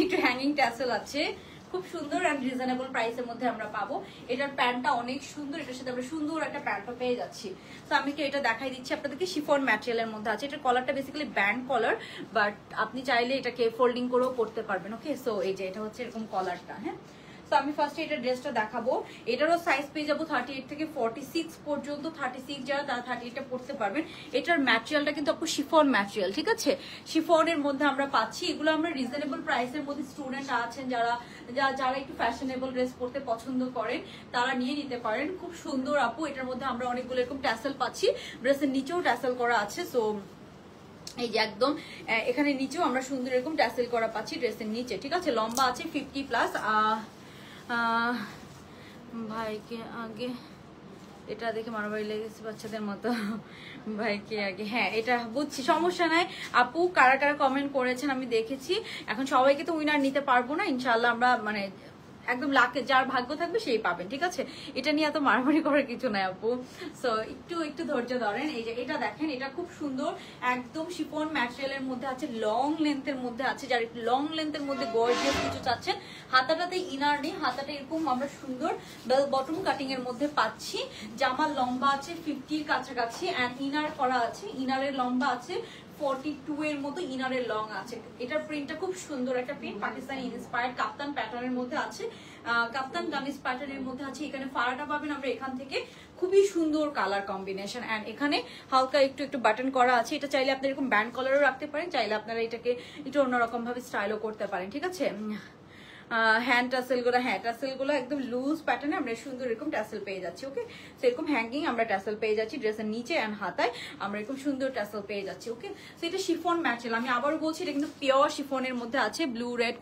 [SPEAKER 1] একটু হ্যাঙ্গিং ট্যাসেল আছে, খুব সুন্দর অ্যান্ড রিজনেবল প্রাইসের মধ্যে আমরা পাবো। এটার প্যান্টটা অনেক সুন্দর, এটার সাথে আমরা সুন্দর একটা প্যান্টও পেয়ে যাচ্ছি। তো আমি কি এটা দেখাই দিচ্ছি আপনাদেরকে, শিফন ম্যাটেরিয়ালের মধ্যে আছে। এটার কলারটা বেসিক্যালি ব্যান্ড কলার, বাট আপনি চাইলে এটাকে ফোল্ডিং করেও পরতে পারবেন। ওকে, সো এই যে এটা হচ্ছে এরকম কলারটা। হ্যাঁ, তো আমি ফার্স্টে এটা ড্রেসটা দেখাবো। এটারও সাইজ পেয়ে যাবো 38 থেকে 46 পর্যন্ত। 36 যারা তারা 38টা পড়তে পারবেন। এটার ম্যাটেরিয়ালটা কিন্তু আপু শিফন ম্যাটেরিয়াল, ঠিক আছে? শিফনের মধ্যে আমরা পাচ্ছি। এগুলো আমরা রিজনেবল প্রাইসের মধ্যে, স্টুডেন্ট আছেন যারা যারা একটু ফ্যাশনেবল ড্রেস পরতে পছন্দ করেন তারা নিয়ে নিতে পারেন। খুব সুন্দর আপু। এটার মধ্যে আমরা অনেকগুলো এরকম ট্যাসেল পাচ্ছি, ড্রেসের নিচেও ট্যাসেল করা আছে। সো এই যে একদম এখানে নিচেও আমরা সুন্দর এরকম ট্যাসেল করা পাচ্ছি ড্রেসের নিচে, ঠিক আছে? লম্বা আছে 50+। ভাইকে আগে এটা দেখে মারামারি লেগেছে বাচ্চাদের মতো। ভাইকে আগে, হ্যাঁ এটা বুঝছি, সমস্যা নাই আপু। কারা কারা কমেন্ট করেছেন আমি দেখেছি। এখন সবাইকে তো উইনার নিতে পারবো না, ইনশাল্লাহ আমরা মানে একদম লাকে যার ভাগ্য থাকবে সেই পাবেন, ঠিক আছে? এটা নিয়ে এত মারামারি করার কিছু নাই আপু। সো একটু ধৈর্য ধরেন। এই যে এটা দেখেন, এটা খুব সুন্দর একদম শিফন ম্যাটেরিয়ালের মধ্যে আছে, লং লেন্থের মধ্যে আছে। যারা একটু লং লেন্থের মধ্যে গর্জিয়াস কিছু চাচ্ছেন, হাতাটাতে ইনার নেই, হাতাটা এরকম আমরা সুন্দর বেল বটম কাটিং এর মধ্যে পাচ্ছি। জামার লম্বা আছে 50-র কাছাকাছি অ্যান্ড ইনার করা আছে। ইনারের লম্বা আছে 42 এর মতো, ইনারের লং আছে। এটার প্রিন্টটা খুব সুন্দর একটা প্রিন্ট, পাকিস্তানি ইন্সপায়ার্ড কাপ্তান প্যাটার্নের মধ্যে আছে, কাপ্তান কামিজ প্যাটার্নের মধ্যে আছে। এখানে ফাড়াটা পাবেন আমরা এখান থেকে, খুবই সুন্দর কালার কম্বিনেশন। এন্ড এখানে হালকা একটু বাটন করা আছে। এটা চাইলে আপনি এরকম ব্যান্ড কলারও রাখতে পারেন, চাইলে আপনারা এটাকে একটু অন্যরকম ভাবে স্টাইলও করতে পারেন, ঠিক আছে? হ্যান্ড টাসেলগুলো, হ্যাঁ টাসেলগুলো একদম লুজ প্যাটার্নে আমরা সুন্দর এরকম টাসেল পেয়ে যাচ্ছি। ওকে, সো এরকম হ্যাঙ্গিং আমরা টাসেল পেয়ে যাচ্ছি ড্রেসের নিচে অ্যান্ড হাতায় আমরা এরকম সুন্দর টাসেল পেয়ে যাচ্ছি। ওকে, সো এটা শিফন ম্যাটেরিয়াল, আমি আবারও বলছি এটা কিন্তু পিওর শিফনের মধ্যে আছে। ব্লু রেড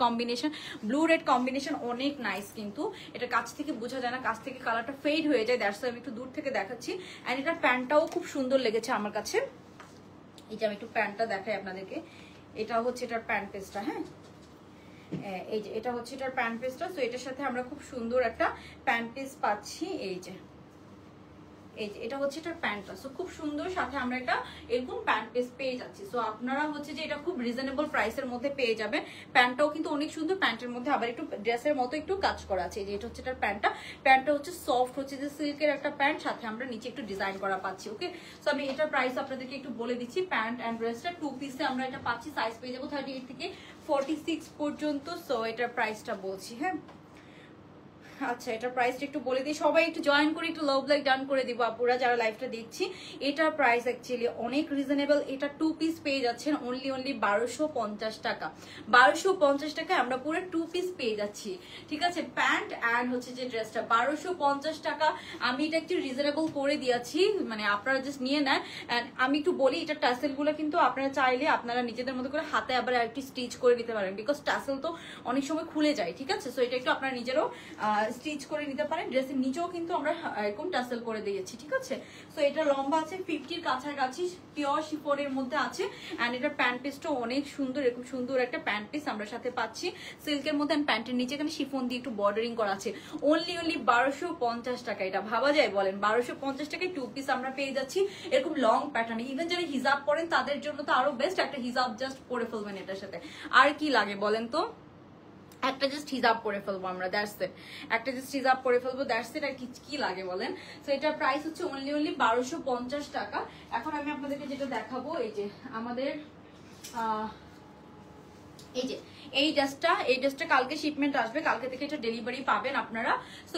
[SPEAKER 1] কম্বিনেশন অনেক নাইস, কিন্তু এটা কাছ থেকে বোঝা যায় না, কাছ থেকে কালারটা ফেড হয়ে যায়, দ্যাটস আমি একটু দূর থেকে দেখাচ্ছি। অ্যান্ড এটার প্যান্টটাও খুব সুন্দর লেগেছে আমার কাছে। এই যে আমি একটু প্যান্টটা দেখাই আপনাদেরকে, এটা হচ্ছে এটার প্যান্ট পিসটা। হ্যাঁ, এই যে এটা হচ্ছে এটার প্যান্ট পিসটা। সো এটার সাথে আমরা খুব সুন্দর একটা প্যান্ট পিস পাচ্ছি। এই যে এটা হচ্ছে এটার প্যান্টটা। সো খুব সুন্দর, সাথে আমরা একটা এরকম প্যান্ট পিস পেয়ে যাচ্ছি। সো আপনারা হচ্ছে যে এটা খুব রিজনেবল প্রাইসের মধ্যে পেয়ে যাবেন। প্যান্টটাও কিন্তু অনেক সুন্দর, প্যান্টের মধ্যে আবার একটু ড্রেসের মতো একটু কাজ করা আছে। যে এটা হচ্ছে এটার প্যান্টটা হচ্ছে সফট, হচ্ছে যে সিল্কের একটা প্যান্ট, সাথে আমরা নিচে একটু ডিজাইন করা পাচ্ছি। ওকে, সো আমি এটার প্রাইস আপনাদেরকে একটু বলে দিচ্ছি। প্যান্ট অ্যান্ড ড্রেসটা 2 পিসে আমরা এটা পাচ্ছি, সাইজ পেয়ে যাবো 38 থেকে 46 পর্যন্ত। সো এটার প্রাইসটা বলছি। হ্যাঁ, আচ্ছা এটার প্রাইসটা একটু বলে দিই, সবাই একটু জয়েন করে একটু লাভ লাইক ডান করে দিব আপুরা যারা লাইভটা দেখছি। এটার প্রাইস অ্যাকচুয়ালি অনেক রিজনেবল। এটা 2 পিস পেয়ে যাচ্ছেন অনলি 1250 টাকা। 1250 টাকায় আমরা পুরো 2 পিস পেয়ে যাচ্ছি, ঠিক আছে? প্যান্ট অ্যান্ড হচ্ছে যে ড্রেসটা 1250 টাকা। আমি এটা একটু রিজনেবল করে দিয়েছি, মানে আপনারা জাস্ট নিয়ে নেন। অ্যান্ড আমি একটু বলি, এটা টাসেলগুলো কিন্তু আপনারা চাইলে আপনারা নিজেদের মতো করে হাতে আবার একটু স্টিচ করে নিতে পারেন, বিকজ টাসেল তো অনেক সময় খুলে যায়, ঠিক আছে? সো এটা একটু আপনারা নিজেরও স্টিচ করে নিতে পারেন। ড্রেসের নিচেও কিন্তু আমরা এরকম টাসেল করে দিয়েছি, ঠিক আছে? সো এটা লম্বা আছে 50-র কাছাকাছি, পিওর শিফনের মধ্যে আছে। অ্যান্ড এটার প্যান্ট পিসটাও অনেক সুন্দর, এরকম সুন্দর একটা প্যান্ট পিস আমরা সাথে পাচ্ছি সিল্কের মধ্যে। অ্যান্ড প্যান্টের নিচে এখানে শিফন দিয়ে একটু বর্ডারিং করা আছে। অনলি 1250 টাকা। এটা ভাবা যায় বলেন? 1250 টাকায় 2 পিস আমরা পেয়ে যাচ্ছি এরকম লং প্যাটার্ন। ইভেন যারা হিজাব পরেন তাদের জন্য তো আরো বেস্ট, একটা হিজাব জাস্ট পরে ফেলবেন এটার সাথে। আর কি লাগে বলেন তো? একটা জাস্ট হিজাব পরে ফেলবো আমরা, দ্যাটস ইট। একটা জাস্ট হিজাব পরে ফেলবো, দ্যাটস ইট। আর কি লাগে বলেন? সো এটার প্রাইস হচ্ছে অনলি 1250 টাকা। এখন আমি আপনাদেরকে যেটা দেখাবো, এই যে আমাদের এই যে এই ড্রেসটা কালকে শিপমেন্ট আসবে, কালকে থেকে এটা ডেলিভারি পাবেন আপনারা। সো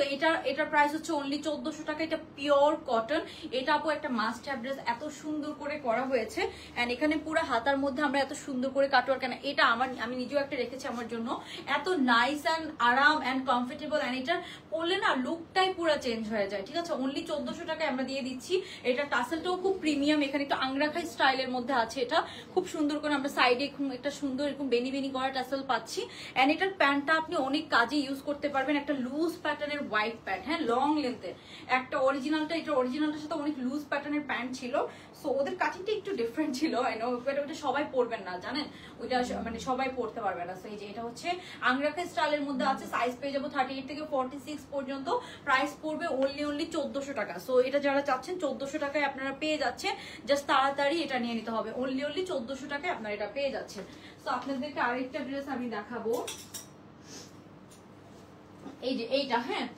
[SPEAKER 1] এটার প্রাইস হচ্ছে অনলি 1400 টাকা। এটা পিওর কটন, এটা আপু একটা মাস্ট হ্যাভ ড্রেস, এত সুন্দর করে করা হয়েছে। এন্ড এখানে পুরো হাতার মধ্যে আমরা এত সুন্দর করে কাটওয়ার, কেন এটা আমি নিজেও একটা রেখেছি আমার জন্য, এত নাইস অ্যান্ড আরাম অ্যান্ড কমফোর্টেবল। অ্যান্ড এটা পরলে না লুকটাই পুরো চেঞ্জ হয়ে যায়, ঠিক আছে। অনলি 1400 টাকায় আমরা দিয়ে দিচ্ছি। এটা টাসেলটাও খুব প্রিমিয়াম, এখানে একটু আংরাখাই স্টাইলের মধ্যে আছে। এটা খুব সুন্দর করে আমরা সাইডে একটা সুন্দর এরকম বেনি বেনি করা টাসেল পাচ্ছি। এন্ড এটার প্যান্টটা আপনি অনেক কাজে ইউজ করতে পারবেন। একটা লুজ প্যাটার্নের হোয়াইট প্যান্ট, হ্যাঁ লং লেন্থের একটা অরিজিনালটা, এটা অরিজিনালটার সাথে অনেক লুজ প্যাটার্নের প্যান্ট ছিল। সো ওদের কাটিংটা একটু ডিফারেন্ট ছিল, আই নো, বাট ওটা সবাই পরবেন না জানেন, ওইটা মানে সবাই পরতে পারবে না। সো এই যে এটা হচ্ছে আংরাখা স্টাইলের মধ্যে আছে, সাইজ পেয়ে যাবো 38 থেকে 46 পর্যন্ত। প্রাইস পড়বে অনলি 1400 টাকা। সো এটা যারা চাচ্ছেন 1400 টাকায় আপনারা পেয়ে যাচ্ছেন, জাস্ট তাড়াতাড়ি এটা নিয়ে নিতে হবে। অনলি 1400 টাকায় আপনারা এটা পেয়ে যাচ্ছেন। সো আপনাদেরকে আরেকটা ড্রেস আমি দেখাবো, এই যে এইটা, হ্যাঁ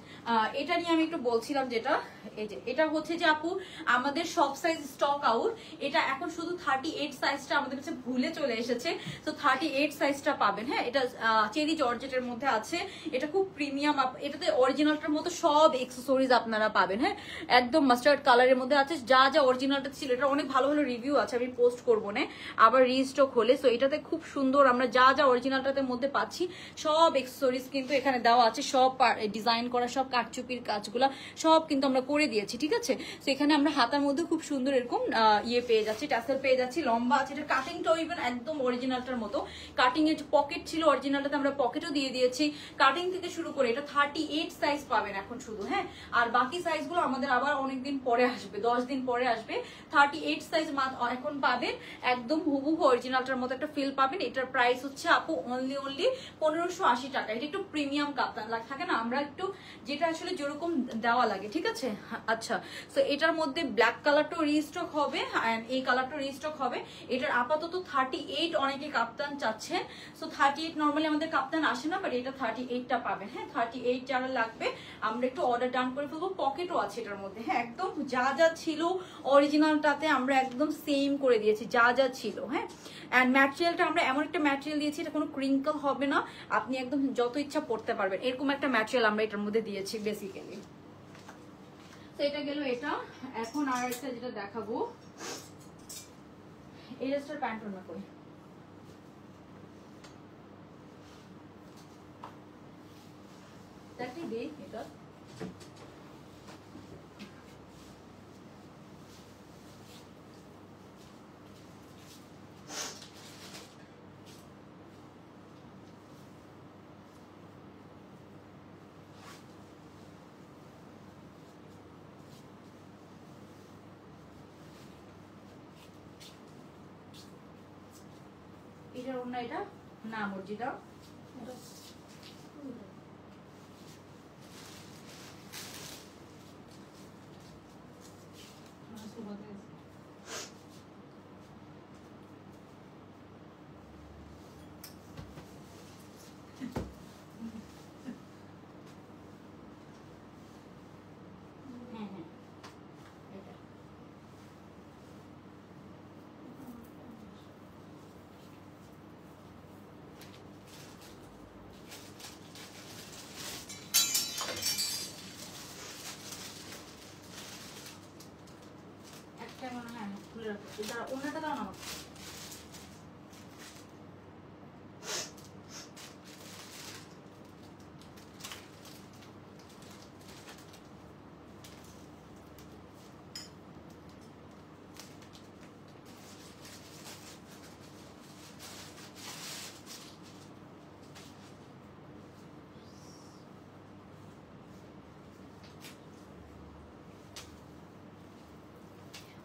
[SPEAKER 1] এটা নিয়ে আমি একটু বলছিলাম যেটা, এই যে এটা হচ্ছে যে আপু আমাদের সব সাইজ স্টক আউট। এটা এখন শুধু 38 সাইজটা আমাদের কাছে ভুলে চলে এসেছে, তো 38 সাইজটা পাবেন। হ্যাঁ এটা চেরি জর্জেটের মধ্যে আছে, এটা খুব প্রিমিয়াম, এটাতে অরিজিনালটার মতো সব এক্সেসরিজ আপনারা পাবেন। হ্যাঁ একদম মাস্টার্ড কালারের মধ্যে আছে, যা যা অরিজিনালটা ছিল এটা অনেক ভালো ভালো রিভিউ আছে, আমি পোস্ট করবো না আবার রিস্টক হলে। সো এটাতে খুব সুন্দর আমরা যা যা অরিজিনালটাতে মধ্যে পাচ্ছি সব এক্সেসরিজ কিন্তু এখানে দেওয়া আছে, সব ডিজাইন করা, সব কাটচুপির কাজগুলা সব কিন্তু আমরা করে দিয়েছি, ঠিক আছে। তো এখানে আমরা হাতার মধ্যে খুব সুন্দর এরকম ইয়ে পেয়ে যাচ্ছি, টাসেল পেয়ে যাচ্ছি, লম্বা আছে। এটা কাটিংটাও ইভেন একদম অরিজিনালটার মতো, কাটিং এর পকেট ছিল অরিজিনালটাতে, আমরা পকেটও দিয়ে দিয়েছি। কাটিং থেকে শুরু করে এটা 38 সাইজ পাবেন এখন শুধু, হ্যাঁ আর বাকি সাইজগুলো আমাদের আবার অনেকদিন পরে আসবে, 10 দিন পরে আসবে। 38 সাইজ এখন পাবেন, একদম হুবহু অরিজিনালটার মতো একটা ফিল পাবেন। এটার প্রাইস হচ্ছে আপু অনলি 1580 টাকা। এটা একটু প্রিমিয়াম কাপ্তান থাকে না, আমরা একটু যেটা আসলে যেরকম দেওয়া লাগে, ঠিক আছে। আচ্ছা সো এটার মধ্যে ব্ল্যাক কালারটাও রিস্টক হবে, এন্ড এই কালারটাও রিস্টক হবে। এটার আপাতত 38 অনেকে কাপ্তান চাচ্ছেন। সো 38 নর্মালি আমাদের কাপ্তান আসে না, বাট এটা 38টা পাবেন। হ্যাঁ 38 যারা লাগবে আমরা একটু অর্ডার ডান করে ফেলবো। পকেটও আছে এটার মধ্যে, হ্যাঁ একদম যা যা ছিল অরিজিনালটাতে আমরা একদম সেম করে দিয়েছি, যা যা ছিল। হ্যাঁ অ্যান্ড ম্যাটেরিয়ালটা আমরা এমন একটা ম্যাটেরিয়াল দিয়েছি, এটা কোনো ক্রিঙ্কল হবে না, আপনি একদম যত ইচ্ছা পড়তে পারবেন, এরকম একটা ম্যাটেরিয়াল আমরা এটার মধ্যে দিয়েছি বেসিক্যালি। তো এটা গেল এটা। এখন আর একটা যেটা দেখাবো, এই ড্রেসটার প্যান্ট না কই, দেখি দেখ এটা এটার অন্য, এটা না মর্জিদা, অন্যটা দাও না।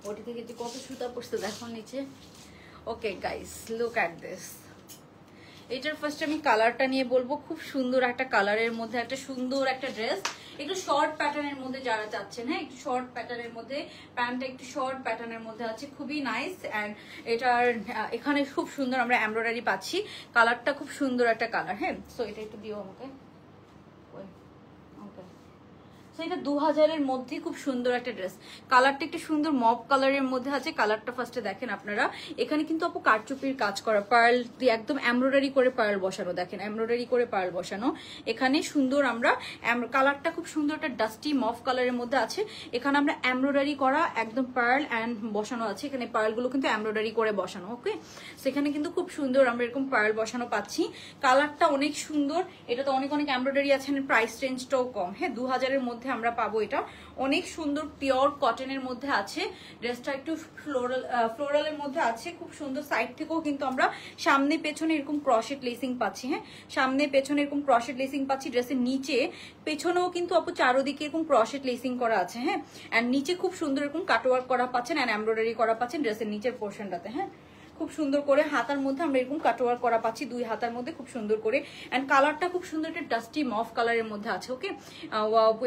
[SPEAKER 1] ওটি থেকে যে কত সুতা পড়ছে দেখো নিচে। Okay guys look at this. এটার ফার্স্ট আমি কালারটা নিয়ে বলবো, খুব সুন্দর একটা কালারের মধ্যে একটা সুন্দর একটা ড্রেস, একটু শর্ট প্যাটার্নের মধ্যে যারা চাচ্ছেন, হ্যাঁ একটু শর্ট প্যাটার্নের মধ্যে, প্যান্টটা একটু শর্ট প্যাটার্নের মধ্যে আছে, খুবই নাইস। অ্যান্ড এটার এখানে খুব সুন্দর আমরা এমব্রয়ডারি পাচ্ছি, কালারটা খুব সুন্দর একটা কালার। হ্যাঁ সো এটা একটু দিও আমাকে। তো এটা 2000-এর মধ্যে খুব সুন্দর একটা ড্রেস। কালারটা একটু সুন্দর মপ কালারের মধ্যে আছে। কালারটা ফার্স্টে দেখেন আপনারা, এখানে কিন্তু আপু কারচুপির কাজ করা, পার্ল দিয়ে একদম এমব্রয়ডারি করে পার্ল বসানো, দেখেন এমব্রয়ডারি করে পার্ল বসানো। এখানে সুন্দর আমরা কালারটা খুব সুন্দর একটা ডাস্টি মফ কালারের মধ্যে আছে। এখানে আমরা এমব্রয়ডারি করা একদম পার্ল অ্যান্ড বসানো আছে। এখানে পার্লগুলো কিন্তু এমব্রয়ডারি করে বসানো। ওকে, সেখানে কিন্তু খুব সুন্দর আমরা এরকম পার্ল বসানো পাচ্ছি। কালারটা অনেক সুন্দর। এটা তো অনেক অনেক এমব্রয়ডারি আছে, প্রাইস রেঞ্জটাও কম। হ্যাঁ, 2000-এর মধ্যে আমরা পাবো। এটা অনেক সুন্দর পিওর কটনের মধ্যে আছে। ড্রেসটা একটু ফ্লোরালের মধ্যে আছে, খুব সুন্দর। সাইড থেকেও কিন্তু আমরা সামনে পেছনে এরকম ক্রশেট লেসিং পাচ্ছি। হ্যাঁ, সামনে পেছনে এরকম ক্রশেট লেসিং পাচ্ছি। ড্রেসের নিচে পেছনেও কিন্তু আপু চারোদিকে এরকম ক্রশেট লেসিং করা আছে। হ্যাঁ, এন্ড নিচে খুব সুন্দর এরকম কাটওয়ার্ক করা পাচ্ছেন এন্ড এমব্রয়ডারি করা পাচ্ছেন ড্রেসের নিচের পোর্শনটাতে। হ্যাঁ, খুব সুন্দর করে হাতার মধ্যে আমরা এরকম কাটওয়ার্ক করা পাচ্ছি, দুই হাতার মধ্যে খুব সুন্দর করে। এন্ড কালারটা খুব সুন্দর একটা ডাস্টি মফ কালারের মধ্যে আছে। ওকে,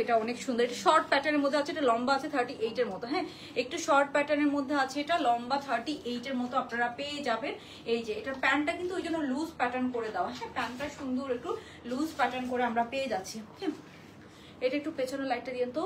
[SPEAKER 1] এটা অনেক সুন্দর। এটা শর্ট প্যাটার্নের মধ্যে আছে, এটা লম্বা আছে 38-এর মতো। হ্যাঁ, একটু শর্ট প্যাটার্নের মধ্যে আছে, এটা লম্বা 38-এর মতো আপনারা পেয়ে যাবেন। এই যে এটার প্যান্টটা কিন্তু ওই জন্য লুজ প্যাটার্ন করে দেওয়া। হ্যাঁ, প্যান্টটা সুন্দর একটু লুজ প্যাটার্ন করে আমরা পেয়ে যাচ্ছি। ওকে, এটা একটু পেছনের লাইটটা দিয়ে তো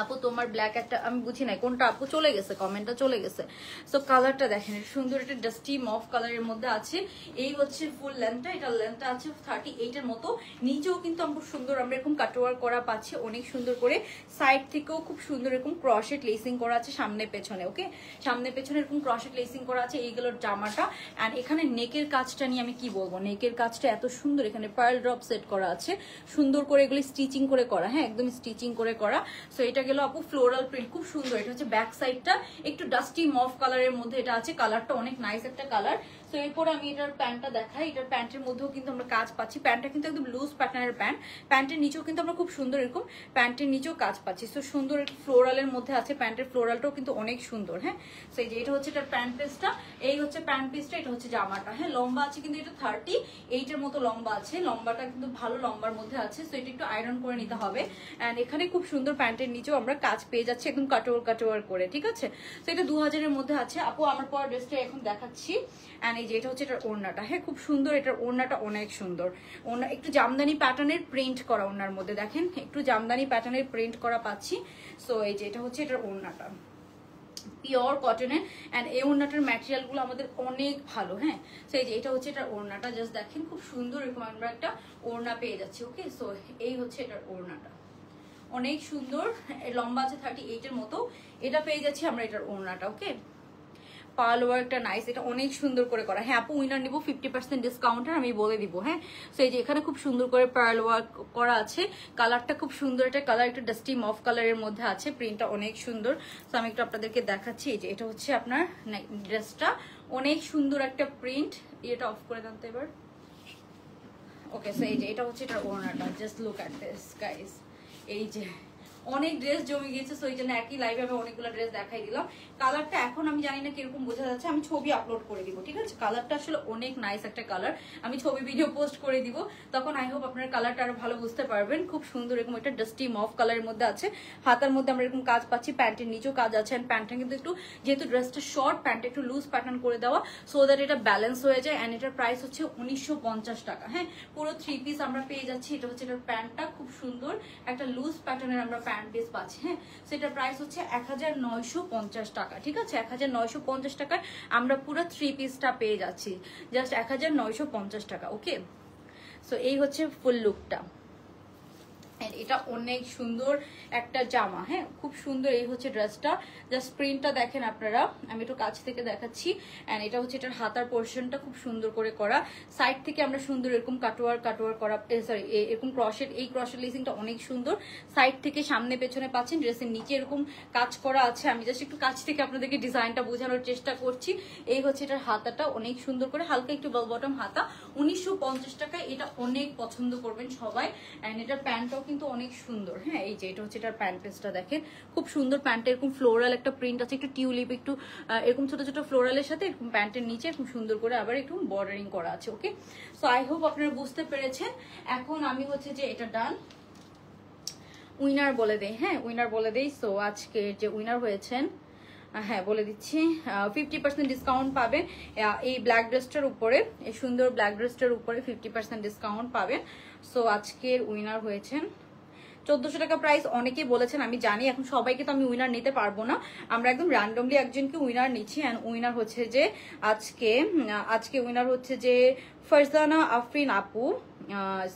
[SPEAKER 1] আপু, তোমার ব্ল্যাক একটা আমি বুঝি নাই কোনটা আপু, চলে গেছে কমেন্টটা চলে গেছে। সো কালারটা দেখেন, সুন্দর একটা ডাস্টি মফ কালারের মধ্যে আছে। এই হচ্ছে ফুল লেন্থটা, এটা লেন্থটা আছে 38-এর মতো। নিচেও কিন্তু আমরা সুন্দর আমরা এরকম কাটওয়ার্ক করা পাচ্ছি অনেক সুন্দর করে। সাইড থেকেও খুব সুন্দর এরকম ক্রশেট লেসিং করা আছে সামনে পেছনে। ওকে, সামনে পেছনে এরকম ক্রশেট লেসিং করা আছে। এইগুলোর জামাটা অ্যান্ড এখানে নেকের কাজটা নিয়ে আমি কি বলবো, নেকের কাজটা এত সুন্দর। এখানে পার্ল ড্রপ সেট করা আছে সুন্দর করে, এগুলি স্টিচিং করে করা। হ্যাঁ, একদম স্টিচিং করে করা। সো এটা গেল আপু ফ্লোরাল প্রিন্ট, খুব সুন্দর। এটা হচ্ছে ব্যাক সাইডটা একটু ডাস্টি মফ কালারের মধ্যে এটা আছে। কালারটা অনেক নাইস একটা কালার। সো এরপর আমি এটার প্যান্টটা দেখাই। এটার প্যান্টের মধ্যেও কিন্তু আমরা কাজ পাচ্ছি। প্যান্টটা কিন্তু একদম লুজ প্যাটার্নের প্যান্ট। প্যান্টের নিচেও কিন্তু আমরা খুব সুন্দর এরকম প্যান্টের নিচেও কাজ পাচ্ছি। সো সুন্দর ফ্লোরালের মধ্যে আছে। প্যান্টের ফ্লোরালটাও কিন্তু অনেক সুন্দর। হ্যাঁ, সো এই যে এটা হচ্ছে এটার প্যান্ট পিসটা, এই হচ্ছে প্যান্ট পিসটা, এটা হচ্ছে জামাটা। হ্যাঁ, লম্বা আছে কিন্তু এটা 38-এর মতো লম্বা আছে। লম্বাটা কিন্তু ভালো লম্বার মধ্যে আছে। সো এটা একটু আয়রন করে নিতে হবে। এন্ড এখানে খুব সুন্দর প্যান্টের নিচেও আমরা কাজ পেয়ে যাচ্ছি একদম কাটওয়ার করে। ঠিক আছে, তো এটা 2000-এর মধ্যে আছে। আপু আমার পর ড্রেসটা এখন দেখাচ্ছি। এন্ড এই যে এটা হচ্ছে এটার ওড়নাটা। হ্যাঁ, খুব সুন্দর। এটার ওড়নাটা অনেক সুন্দর। ওড়না একটু জামদানি প্যাটার্নের প্রিন্ট করা ওড়নার মধ্যে, দেখেন একটু জামদানি প্যাটার্নের প্রিন্ট করা পাচ্ছি। সো এই যে এটা হচ্ছে এটার ওড়নাটা পিওর কটনের। এন্ড এই ওড়নাটার ম্যাটেরিয়াল গুলো আমাদের অনেক ভালো। হ্যাঁ, সো এই যে এটা হচ্ছে এটার ওড়নাটা, জাস্ট দেখেন খুব সুন্দর এরকম আমরা একটা ওড়না পেয়ে যাচ্ছি। ওকে, সো এই হচ্ছে এটার ওড়নাটা অনেক সুন্দর। লম্বা আছে 38-এর মতো। এটা পেয়ে যাচ্ছি আমরা এটার ওড়নাটা। ওকে, পার্ল ওয়ার্কটা নাইস, এটা অনেক সুন্দর করে করা। হ্যাঁ আপু, উইনার নিব 50% ডিসকাউন্টের, আমি বলে দিব। হ্যাঁ, সো এই যে এখানে খুব সুন্দর করে পার্ল ওয়ার্ক করা আছে। কালারটা খুব সুন্দর, এটা কালার একটু ডাস্টি মফ কালারের মধ্যে আছে। প্রিন্টটা অনেক সুন্দর। সো আমি একটু আপনাদেরকে দেখাচ্ছি। এই যে এটা হচ্ছে আপনার ড্রেসটা, অনেক সুন্দর একটা প্রিন্ট। এটা অফ করে দেন তো এবার। ওকে, সো এই যে এটা হচ্ছে এটার ওড়নাটা, just look at this guys. এই যে অনেক ড্রেস জমে গিয়েছে, সো এই জন্য একই লাইভে আমি অনেকগুলো ড্রেস দেখাই দিলাম। কালারটা এখন আমি জানি না কিরকম বোঝা যাচ্ছে, আমি ছবি আপলোড করে দিব। ঠিক আছে, কালারটা আসলে অনেক নাইস একটা কালার। আমি ছবি ভিডিও পোস্ট করে দিব, তখন আই হোপ আপনার কালারটা আরো ভালো বুঝতে পারবেন। খুব সুন্দর এরকম একটা ডাস্টি মফ কালারের মধ্যে আছে। হাতার মধ্যে আমরা এরকম কাজ পাচ্ছি, প্যান্টের নিচেও কাজ আছে। এন্ড প্যান্টটা কিন্তু একটু, যেহেতু ড্রেসটা শর্ট, প্যান্টটা একটু লুজ প্যাটার্ন করে দেওয়া, সো দ্যাট এটা ব্যালেন্স হয়ে যায়। এন্ড এটার প্রাইস হচ্ছে 1950 টাকা। হ্যাঁ, পুরো 3 পিস আমরা পেয়ে যাচ্ছি। এটা হচ্ছে এটার প্যান্টটা, খুব সুন্দর একটা লুজ প্যাটার্নের আমরা প্যান্ট পিস পাচ্ছি। হ্যাঁ, সেটার প্রাইস হচ্ছে 1950 টাকা। ঠিক আছে, 1950 টাকায় আমরা পুরো 3 পিসটা পেয়ে যাচ্ছি, জাস্ট 1950 টাকা। ওকে, সো এই হচ্ছে ফুল লুকটা। এটা অনেক সুন্দর একটা জামা। হ্যাঁ, খুব সুন্দর। এই হচ্ছে ড্রেসটা, জাস্ট প্রিন্টটা দেখেন আপনারা, আমি একটু কাছ থেকে দেখাচ্ছি। এন্ড এটা হচ্ছে এটার হাতার পোর্শনটা খুব সুন্দর করে করা। সাইড থেকে আমরা সুন্দর এরকম কাটওয়ার করা, সরি এরকম ক্রশেট, এই ক্রশেট লেসিংটা অনেক সুন্দর। সাইড থেকে সামনে পেছনে পাচ্ছেন। ড্রেসের নিচে এরকম কাজ করা আছে। আমি জাস্ট একটু কাছ থেকে আপনাদেরকে ডিজাইনটা বোঝানোর চেষ্টা করছি। এই হচ্ছে এটার হাতাটা, অনেক সুন্দর করে হালকা একটু বেল বটম হাতা। 1950 টাকায় এটা অনেক পছন্দ করবেন সবাই। এন্ড এটার প্যান্টটাও কিন্তু অনেক সুন্দর। হ্যাঁ, এই যে এটা হচ্ছে এটার প্যান্ট পিসটা, দেখেন খুব সুন্দর। প্যান্টে এরকম ফ্লোরাল একটা প্রিন্ট আছে, একটু টিউলিপ, একটু এরকম ছোট ছোট ফ্লোরালের সাথে এরকম প্যান্টের নিচে খুব সুন্দর করে আবার একটু বর্ডারিং করা আছে। ওকে, সো আই হোপ আপনারা বুঝতে পেরেছেন। এখন আমি হচ্ছে যে এটা ডান, উইনার বলে দেই। হ্যাঁ, উইনার বলে দেই। সো আজকে যে উইনার হয়েছেন, হ্যাঁ বলে দিচ্ছি, 50% ডিসকাউন্ট পাবেন এই ব্ল্যাক ড্রেসটার উপরে। এই সুন্দর ব্ল্যাক ড্রেসটার উপরে 50% ডিসকাউন্ট পাবেন। সো আজকের উইনার হয়েছেন 1400 টাকা প্রাইস অনেকেই বলেছেন, আমি জানি। এখন সবাইকে তো আমি উইনার নিতে পারবো না, আমরা একদম র্যান্ডমলি একজনকে উইনার নিচ্ছি। অ্যান্ড উইনার হচ্ছে যে আজকে উইনার হচ্ছে যে ফারজানা আফরিন আপু।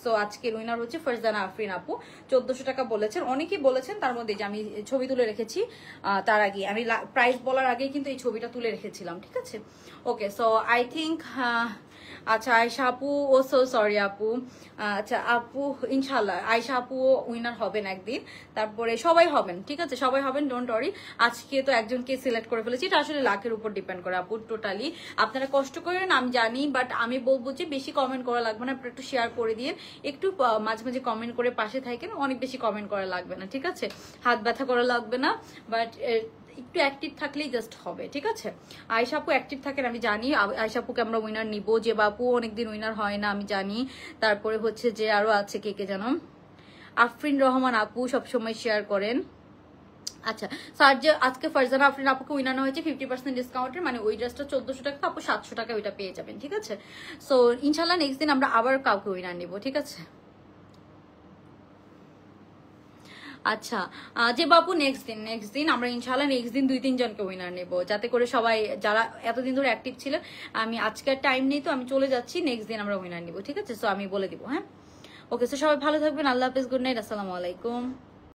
[SPEAKER 1] সো আজকের উইনার হচ্ছে ফারজানা আফরিন আপু, 1400 টাকা বলেছেন। অনেকেই বলেছেন, তার মধ্যে যে আমি ছবি তুলে রেখেছি তার আগে, আমি প্রাইস বলার আগে কিন্তু এই ছবিটা তুলে রেখেছিলাম, ঠিক আছে? ওকে, সো আই থিঙ্ক আচ্ছা আয়শা আপু, ও সো সরি আপু। আচ্ছা আপু, ইনশাল্লাহ আয়শা আপু উইনার হবেন একদিন, তারপরে সবাই হবেন, ঠিক আছে? সবাই হবেন, ডোন্ট ওয়ারি। আজকে তো একজনকে সিলেক্ট করে ফেলেছি, এটা আসলে লাকের উপর ডিপেন্ড করে আপু, টোটালি। আপনারা কষ্ট করেন আমি জানি, বাট আমি বলবো যে বেশি কমেন্ট করা লাগবে না, একটু শেয়ার করে দিয়ে, একটু মাঝে মাঝে কমেন্ট করে পাশে থাকেন, অনেক বেশি কমেন্ট করা লাগবে না, ঠিক আছে? হাত ব্যথা করা লাগবে না, বাট একটু অ্যাক্টিভ থাকলেই জাস্ট হবে, ঠিক আছে? আয়শা আপু অ্যাক্টিভ থাকেন, আমি জানি। আয়শা আপুকে আমরা উইনার নিব, যে বাপু অনেকদিন উইনার হয় না, আমি জানি। তারপরে হচ্ছে যে আরো আছে কে কে জানো, আফরিন রহমান আপু সবসময় শেয়ার করেন। আচ্ছা, স্যার যে আজকে ফারজানা আফরিন আপুকে উইনার হয়েছে 50% ডিসকাউন্টের, মানে ওই ড্রেসটা 1400 টাকা, আপু 700 টাকা ওইটা পেয়ে যাবেন, ঠিক আছে? সো ইনশাল্লাহ নেক্সট দিন আমরা আবার কাউকে উইনার নিব, ঠিক আছে? আচ্ছা, যে বাবু নেক্সট দিন আমরা ইনশাল্লাহ নেক্সট দিন 2-3 জনকে উইনার নেব, যাতে করে সবাই যারা এতদিন ধরে অ্যাক্টিভ ছিলেন, আমি আজকের টাইম নেই তো আমি চলে যাচ্ছি, নেক্সট দিন আমরা উইনার নিব, ঠিক আছে? সো আমি বলে দিব, হ্যাঁ? ওকে, সো সবাই ভালো থাকবেন, আল্লাহ হাফেজ, গুড নাইট, আসসালামু আলাইকুম।